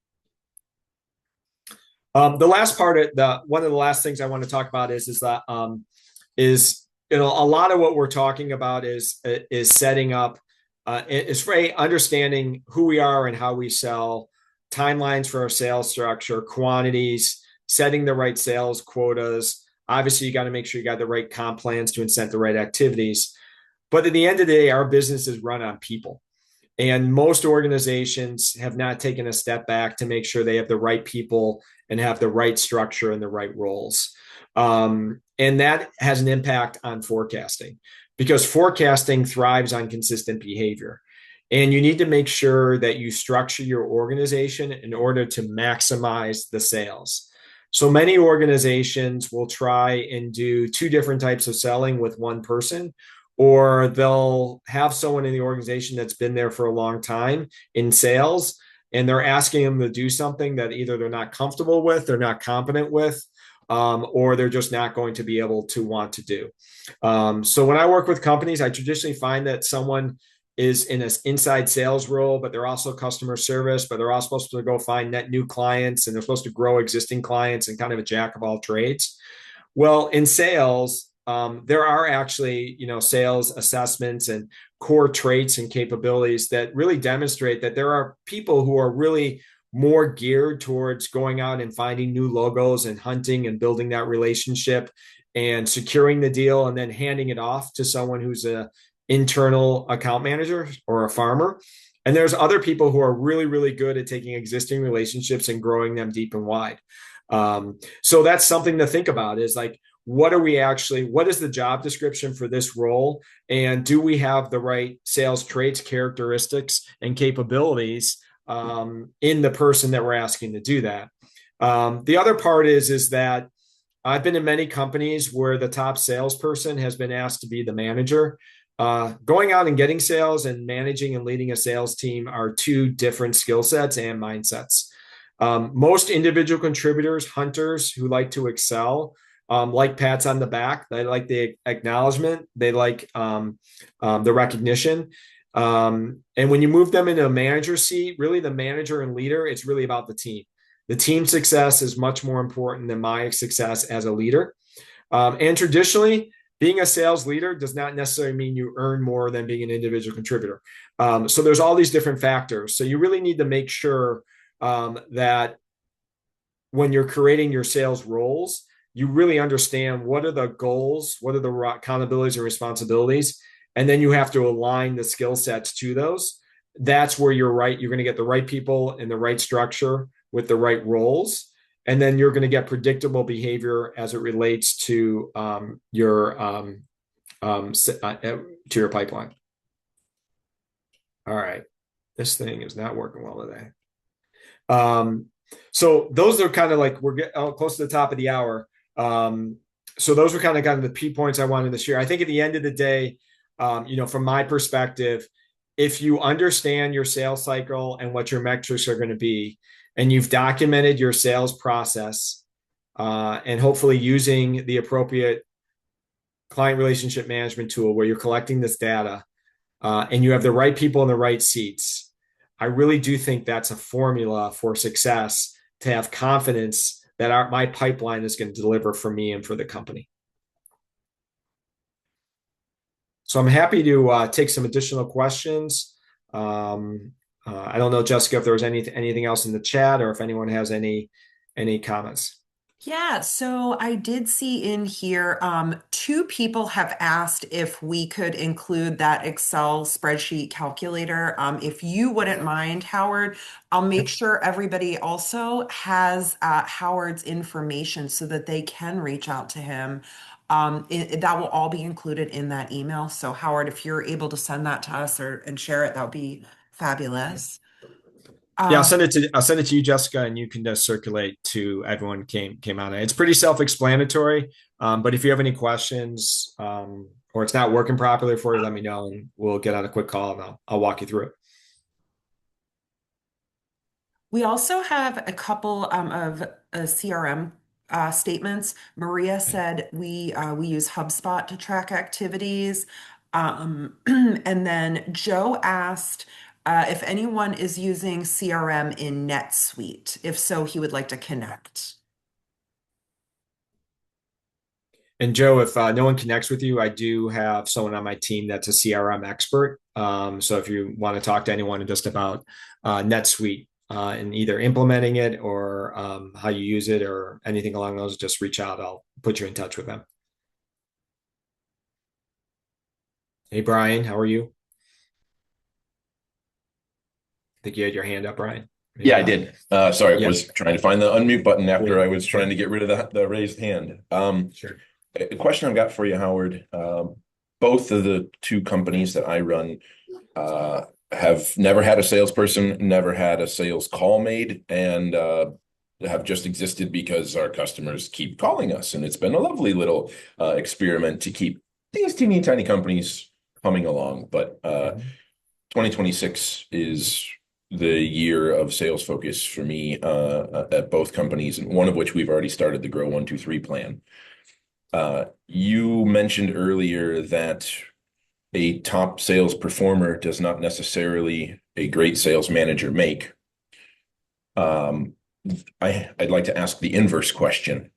The last part of one of the last things I want to talk about is that a lot of what we're talking about is setting up, is for understanding who we are and how we sell, timelines for our sales structure, quantities, setting the right sales quotas. Obviously, you got to make sure you got the right comp plans to incent the right activities. But at the end of the day, our business is run on people. And most organizations have not taken a step back to make sure they have the right people and have the right structure and the right roles. And that has an impact on forecasting, because forecasting thrives on consistent behavior. And you need to make sure that you structure your organization in order to maximize the sales. So many organizations will try and do two different types of selling with one person, or they'll have someone in the organization that's been there for a long time in sales, and they're asking them to do something that either they're not comfortable with, they're not competent with, or they're just not going to be able to want to do. So when I work with companies, I traditionally find that someone is in an inside sales role, but they're also customer service, but they're also supposed to go find net new clients, and they're supposed to grow existing clients, and kind of a jack of all trades. Well, in sales, there are actually, sales assessments and core traits and capabilities that really demonstrate that there are people who are really more geared towards going out and finding new logos and hunting and building that relationship and securing the deal and then handing it off to someone who's an internal account manager or a farmer. And there's other people who are really, really good at taking existing relationships and growing them deep and wide. So that's something to think about, is like, what is the job description for this role? And do we have the right sales traits, characteristics, and capabilities in the person that we're asking to do that? The other part is that I've been in many companies where the top salesperson has been asked to be the manager. Going out and getting sales and managing and leading a sales team are two different skill sets and mindsets. Most individual contributors, hunters who like to excel, like pats on the back. They like the acknowledgement. They like the recognition. And when you move them into a manager seat, really the manager and leader, it's really about the team. The team success is much more important than my success as a leader. And traditionally, being a sales leader does not necessarily mean you earn more than being an individual contributor. So there's all these different factors. So you really need to make sure that when you're creating your sales roles, you really understand what are the goals, what are the accountabilities and responsibilities, and then you have to align the skill sets to those. That's where you're right. You're going to get the right people in the right structure with the right roles, and then you're going to get predictable behavior as it relates to your pipeline. All right, this thing is not working well today. So those are kind of like, we're getting close to the top of the hour. So those were kind of the key points I wanted to share. I think at the end of the day, from my perspective, if you understand your sales cycle and what your metrics are going to be, and you've documented your sales process, and hopefully using the appropriate client relationship management tool where you're collecting this data, and you have the right people in the right seats, I really do think that's a formula for success, to have confidence that my pipeline is going to deliver for me and for the company. So I'm happy to take some additional questions. I don't know, Jessica, if there was anything else in the chat, or if anyone has any comments. Yeah, so I did see in here, two people have asked if we could include that Excel spreadsheet calculator. If you wouldn't mind, Howard, I'll make sure everybody also has Howard's information so that they can reach out to him. That will all be included in that email. So Howard, if you're able to send that to us and share it, that would be fabulous. Yeah, I'll send it to you, Jessica, and you can just circulate to everyone came on it. It's pretty self-explanatory, but if you have any questions, or it's not working properly for you, let me know, and we'll get on a quick call, and I'll walk you through it. We also have a couple of CRM statements. Maria said we use HubSpot to track activities. And then Joe asked if anyone is using CRM in NetSuite. If so, he would like to connect. And Joe, if no one connects with you, I do have someone on my team that's a CRM expert. So if you want to talk to anyone just about NetSuite, and either implementing it or how you use it or anything along those, just reach out. I'll put you in touch with them. Hey, Brian, how are you? I think you had your hand up, Brian. Maybe yeah, not. I did. Sorry, I was trying to find the unmute button after I was trying to get rid of the raised hand. Sure. A question I've got for you, Howard. Both of the two companies that I run have never had a salesperson, never had a sales call made, and have just existed because our customers keep calling us. And it's been a lovely little experiment to keep these teeny tiny companies humming along. But 2026 is the year of sales focus for me at both companies, and one of which we've already started the Grow 1, 2, 3 plan. You mentioned earlier that a top sales performer does not necessarily a great sales manager make. I'd like to ask the inverse question.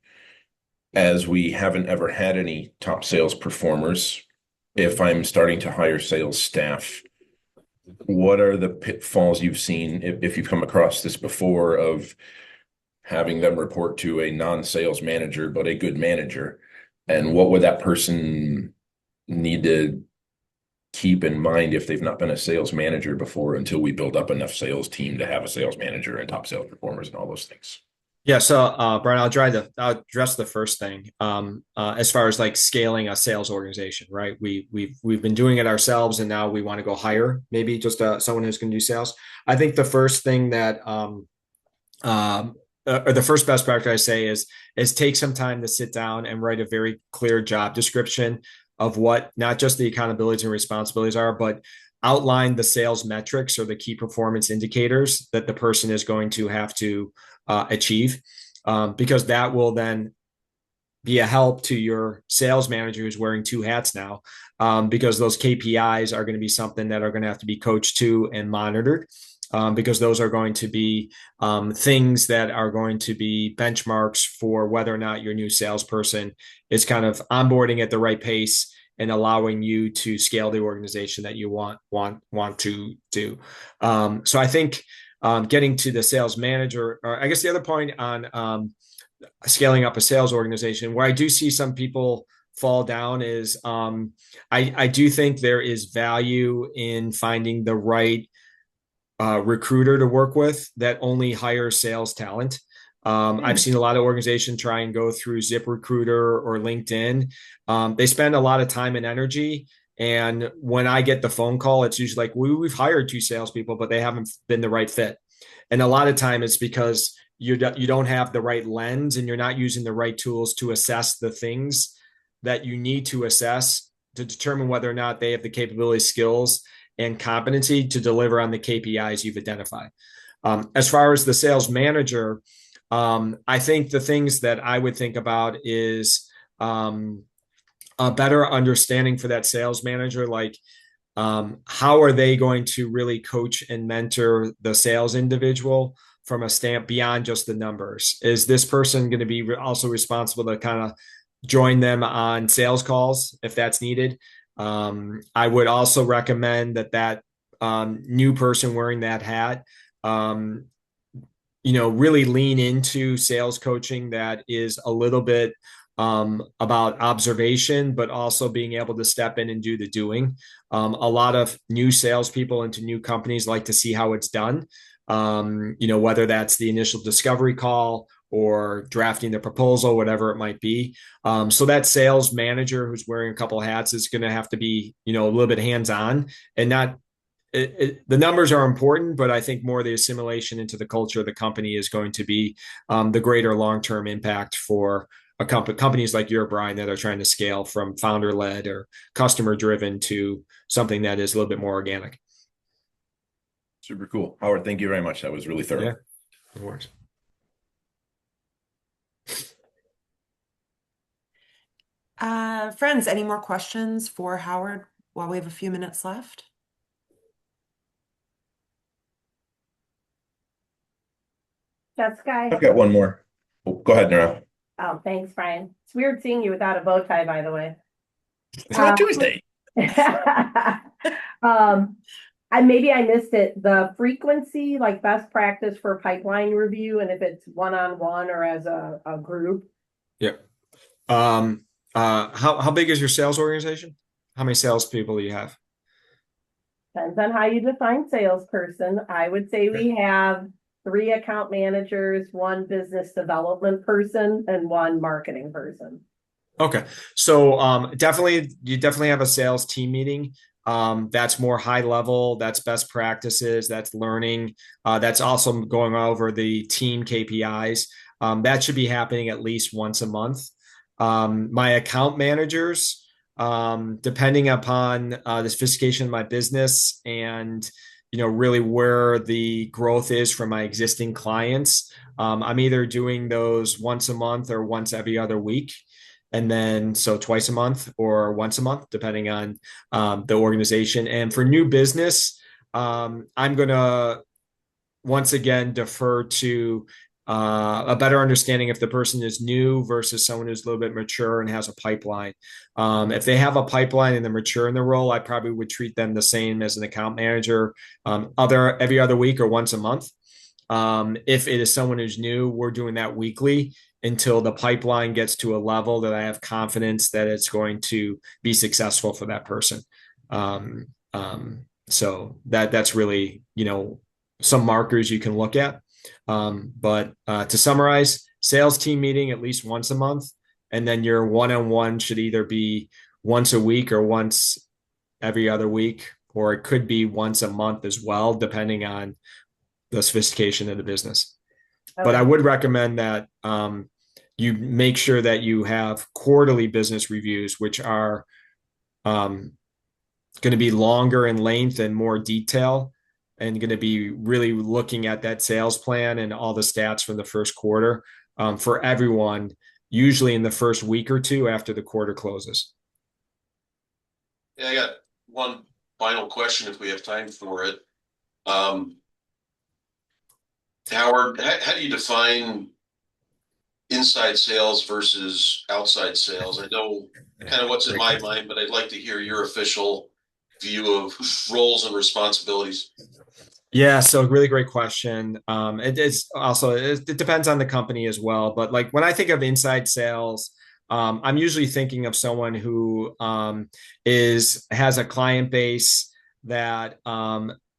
As we haven't ever had any top sales performers, if I'm starting to hire sales staff, what are the pitfalls you've seen, if you've come across this before, of having them report to a non-sales manager, but a good manager? And what would that person need to keep in mind if they've not been a sales manager before, until we build up enough sales team to have a sales manager and top sales performers and all those things? Yeah. So, Brian, I'll address the first thing. As far as like scaling a sales organization, right? We've been doing it ourselves, and now we want to go hire maybe just someone who's going to do sales. I think the first thing that, or the first best practice I say is take some time to sit down and write a very clear job description of what not just the accountabilities and responsibilities are, but outline the sales metrics or the key performance indicators that the person is going to have to achieve, because that will then be a help to your sales manager who's wearing two hats now, because those KPIs are going to be something that are going to have to be coached to and monitored, because those are going to be things that are going to be benchmarks for whether or not your new salesperson is kind of onboarding at the right pace and allowing you to scale the organization that you want to do. So I think getting to the sales manager, or I guess the other point on scaling up a sales organization, where I do see some people fall down is I do think there is value in finding the right recruiter to work with that only hires sales talent. I've seen a lot of organizations try and go through ZipRecruiter or LinkedIn. They spend a lot of time and energy. And when I get the phone call, it's usually like, we've hired 2 salespeople, but they haven't been the right fit. And a lot of time it's because you don't have the right lens and you're not using the right tools to assess the things that you need to assess to determine whether or not they have the capability, skills, and competency to deliver on the KPIs you've identified. As far as the sales manager, I think the things that I would think about is a better understanding for that sales manager, like how are they going to really coach and mentor the sales individual from a stamp beyond just the numbers? Is this person going to be also responsible to kind of join them on sales calls if that's needed? I would also recommend that new person wearing that hat, really lean into sales coaching that is a little bit about observation, but also being able to step in and do the doing. A lot of new salespeople into new companies like to see how it's done. Whether that's the initial discovery call or drafting the proposal, whatever it might be. So that sales manager who's wearing a couple of hats is going to have to be, a little bit hands-on and not. The numbers are important, but I think more the assimilation into the culture of the company is going to be the greater long-term impact for companies like your, Brian, that are trying to scale from founder-led or customer-driven to something that is a little bit more organic. Super cool. Howard, thank you very much. That was really thorough. Yeah, of course. Friends, any more questions for Howard while we have a few minutes left? Jessica. I've got one more. Oh, go ahead, Nora. Oh, thanks, Brian. It's weird seeing you without a bow tie, by the way. It's not Tuesday. Maybe I missed it. The frequency, like best practice for pipeline review, and if it's one-on-one or as a group. Yeah. How big is your sales organization? How many salespeople do you have? Depends on how you define salesperson. I would say we have 3 account managers, 1 business development person, and 1 marketing person. Okay. So you definitely have a sales team meeting. That's more high level. That's best practices. That's learning. That's also going over the team KPIs. That should be happening at least once a month. My account managers, depending upon the sophistication of my business and really where the growth is from my existing clients, I'm either doing those once a month or once every other week. And then so twice a month or once a month, depending on the organization. And for new business, I'm going to once again defer to a better understanding if the person is new versus someone who's a little bit mature and has a pipeline. If they have a pipeline and they're mature in the role, I probably would treat them the same as an account manager, every other week or once a month. If it is someone who's new, we're doing that weekly until the pipeline gets to a level that I have confidence that it's going to be successful for that person. So that's really, some markers you can look at. But to summarize, sales team meeting at least once a month, and then your one-on-one should either be once a week or once every other week, or it could be once a month as well, depending on the sophistication of the business. Okay. But I would recommend that you make sure that you have quarterly business reviews, which are going to be longer in length and more detail, and going to be really looking at that sales plan and all the stats from the first quarter for everyone, usually in the first week or 2 after the quarter closes. Yeah, I got one final question if we have time for it. Howard, how do you define inside sales versus outside sales? I know kind of what's in my mind, but I'd like to hear your official view of roles and responsibilities. Yeah, so really great question. It's also it depends on the company as well, but like when I think of inside sales, I'm usually thinking of someone who is has a client base that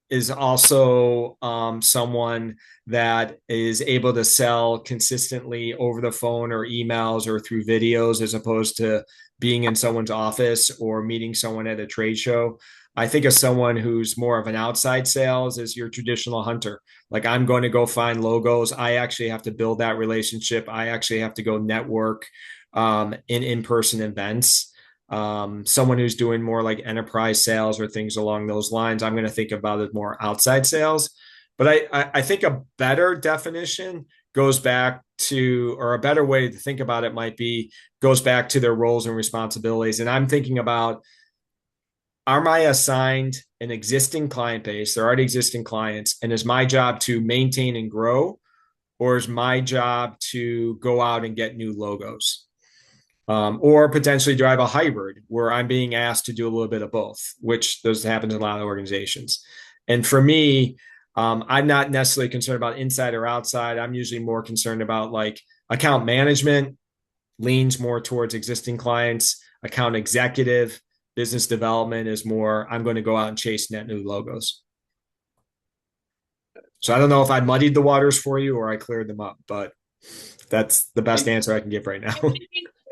is also someone that is able to sell consistently over the phone or emails or through videos, as opposed to being in someone's office or meeting someone at a trade show. I think of someone who's more of an outside sales as your traditional hunter. Like I'm going to go find logos. I actually have to build that relationship. I actually have to go network in in-person events. Someone who's doing more like enterprise sales or things along those lines, I'm going to think about it more outside sales. But I think a better definition goes back to, or a better way to think about it might be, goes back to their roles and responsibilities. And I'm thinking about, am I assigned an existing client base? They're already existing clients. And is my job to maintain and grow, or is my job to go out and get new logos? Or potentially drive a hybrid where I'm being asked to do a little bit of both, which those happens in a lot of organizations. And for me, I'm not necessarily concerned about inside or outside. I'm usually more concerned about like account management leans more towards existing clients, account executive, business development is more, I'm going to go out and chase net new logos. So I don't know if I muddied the waters for you or I cleared them up, but that's the best answer I can give right now.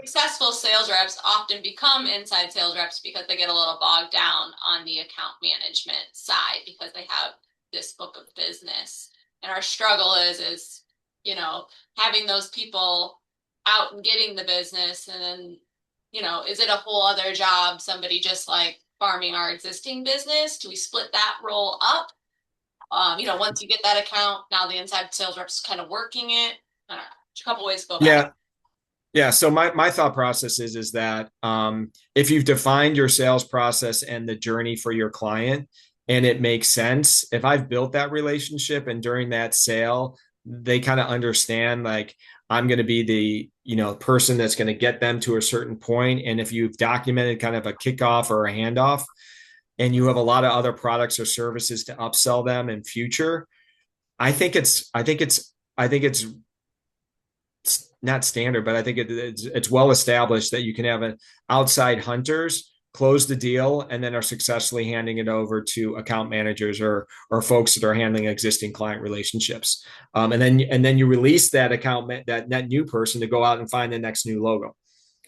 Successful sales reps often become inside sales reps because they get a little bogged down on the account management side because they have this book of business. And our struggle is, you know, having those people out and getting the business. And then, you know, is it a whole other job? Somebody just like farming our existing business? Do we split that role up? You know, once you get that account, now the inside sales rep's kind of working it. I don't know. There's a couple ways to go about it. Yeah. So my thought process is that if you've defined your sales process and the journey for your client and it makes sense, if I've built that relationship and during that sale, they kind of understand like I'm going to be the, you know, person that's going to get them to a certain point. And if you've documented kind of a kickoff or a handoff and you have a lot of other products or services to upsell them in future, I think it's not standard, but I think it's well established that you can have an outside hunters close the deal and then are successfully handing it over to account managers or folks that are handling existing client relationships. And then you release that that new person to go out and find the next new logo.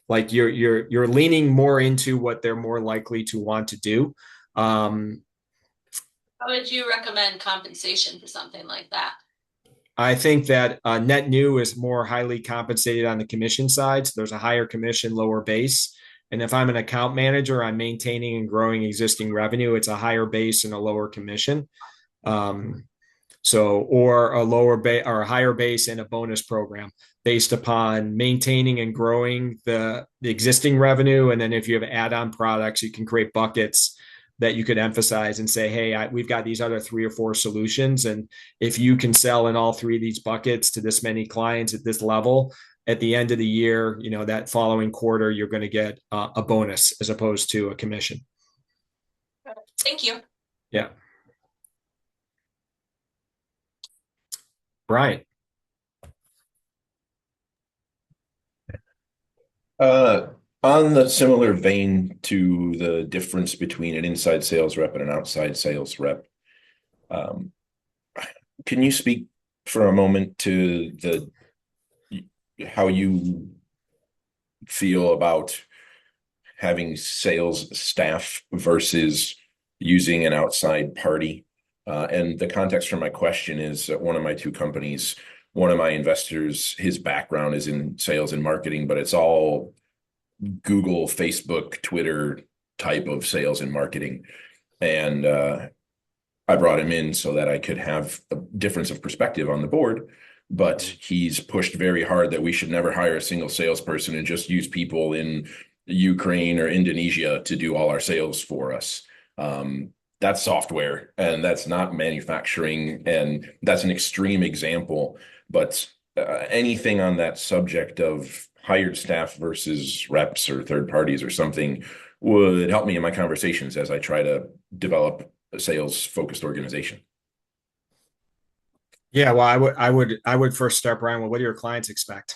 Like you're leaning more into what they're more likely to want to do. How would you recommend compensation for something like that? I think that net new is more highly compensated on the commission side. So there's a higher commission, lower base. And if I'm an account manager, I'm maintaining and growing existing revenue. It's a higher base and a lower commission. Or a lower base or a higher base and a bonus program based upon maintaining and growing the existing revenue. And then if you have add-on products, you can create buckets that you could emphasize and say, hey, we've got these other 3 or 4 solutions. And if you can sell in all 3 of these buckets to this many clients at this level, at the end of the year, you know, that following quarter, you're going to get a bonus as opposed to a commission. Thank you. Yeah. Brian. On the similar vein to the difference between an inside sales rep and an outside sales rep, can you speak for a moment to how you feel about having sales staff versus using an outside party? And the context for my question is that one of my 2 companies, one of my investors, his background is in sales and marketing, but it's all Google, Facebook, Twitter type of sales and marketing. And I brought him in so that I could have a difference of perspective on the board. But he's pushed very hard that we should never hire a single salesperson and just use people in Ukraine or Indonesia to do all our sales for us. That's software and that's not manufacturing. And that's an extreme example. But anything on that subject of hired staff versus reps or third parties or something would help me in my conversations as I try to develop a sales focused organization. Yeah, well, I would first start, Brian. Well, what do your clients expect?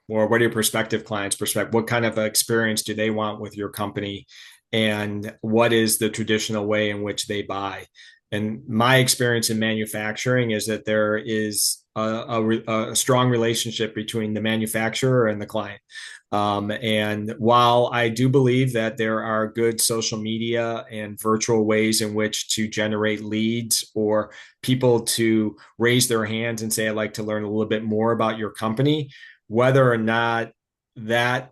Or what do your prospective clients expect? What kind of experience do they want with your company? And what is the traditional way in which they buy? And my experience in manufacturing is that there is a strong relationship between the manufacturer and the client. And while I do believe that there are good social media and virtual ways in which to generate leads or people to raise their hands and say, I'd like to learn a little bit more about your company, whether or not that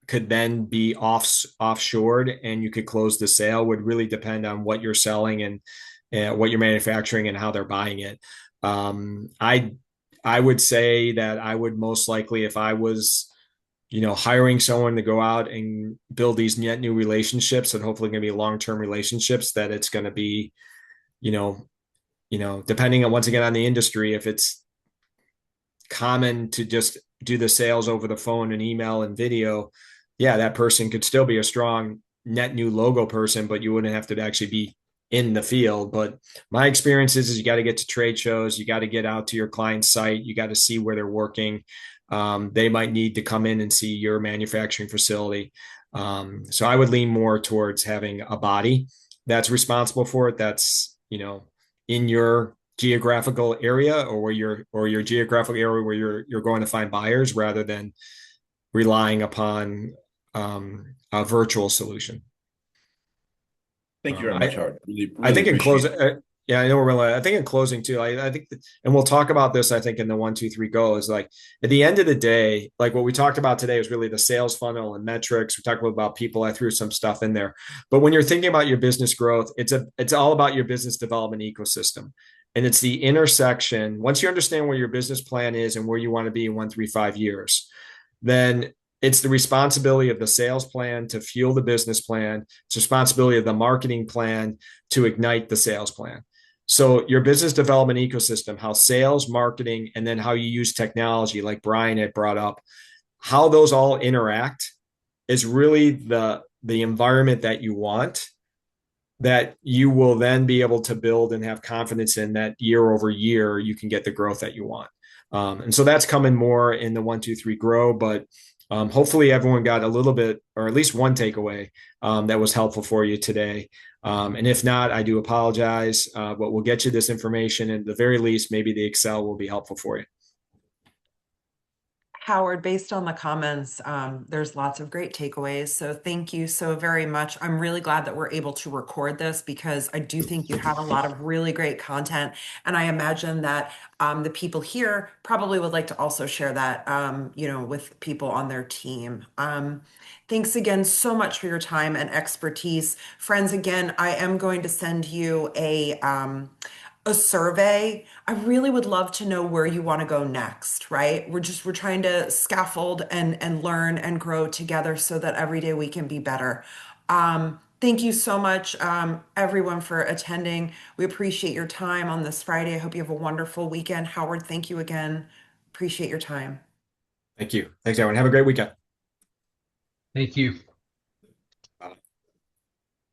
could then be offshored and you could close the sale would really depend on what you're selling and what you're manufacturing and how they're buying it. I would say that I would most likely, if I was hiring someone to go out and build these net new relationships and hopefully going to be long-term relationships, that it's going to be, you know, depending on, once again, on the industry, if it's common to just do the sales over the phone and email and video, yeah, that person could still be a strong net new logo person, but you wouldn't have to actually be in the field. But my experience is you got to get to trade shows, you got to get out to your client's site, you got to see where they're working. They might need to come in and see your manufacturing facility. So I would lean more towards having a body that's responsible for it. That's, in your geographical area or your geographical area where you're going to find buyers rather than relying upon a virtual solution. Thank you very much, Howard. Really, I really think in appreciate closing, it. yeah, I know we're really, I think in closing too, I think, and we'll talk about this, I think in the 1, 2, 3 go is like, at the end of the day, like what we talked about today was really the sales funnel and metrics. We talked about people. I threw some stuff in there, but when you're thinking about your business growth, it's all about your business development ecosystem. And it's the intersection. Once you understand where your business plan is and where you want to be in 1, 3, 5 years, then it's the responsibility of the sales plan to fuel the business plan. It's responsibility of the marketing plan to ignite the sales plan. So your business development ecosystem, how sales, marketing, and then how you use technology, like Brian had brought up, how those all interact is really the environment that you want, that you will then be able to build and have confidence in that year over year, you can get the growth that you want. And so that's coming more in the 1, 2, 3 grow, but hopefully everyone got a little bit, or at least one takeaway that was helpful for you today. And if not, I do apologize, but we'll get you this information. And at the very least, maybe the Excel will be helpful for you. Howard, based on the comments, there's lots of great takeaways. So thank you so very much. I'm really glad that we're able to record this because I do think you have a lot of really great content. And I imagine that the people here probably would like to also share that, with people on their team. Thanks again so much for your time and expertise. Friends, again, I am going to send you a survey. I really would love to know where you want to go next, right? We're trying to scaffold and learn and grow together so that every day we can be better. Thank you so much, everyone, for attending. We appreciate your time on this Friday. I hope you have a wonderful weekend. Howard, thank you again. Appreciate your time. Thank you. Thanks, everyone. Have a great weekend. Thank you.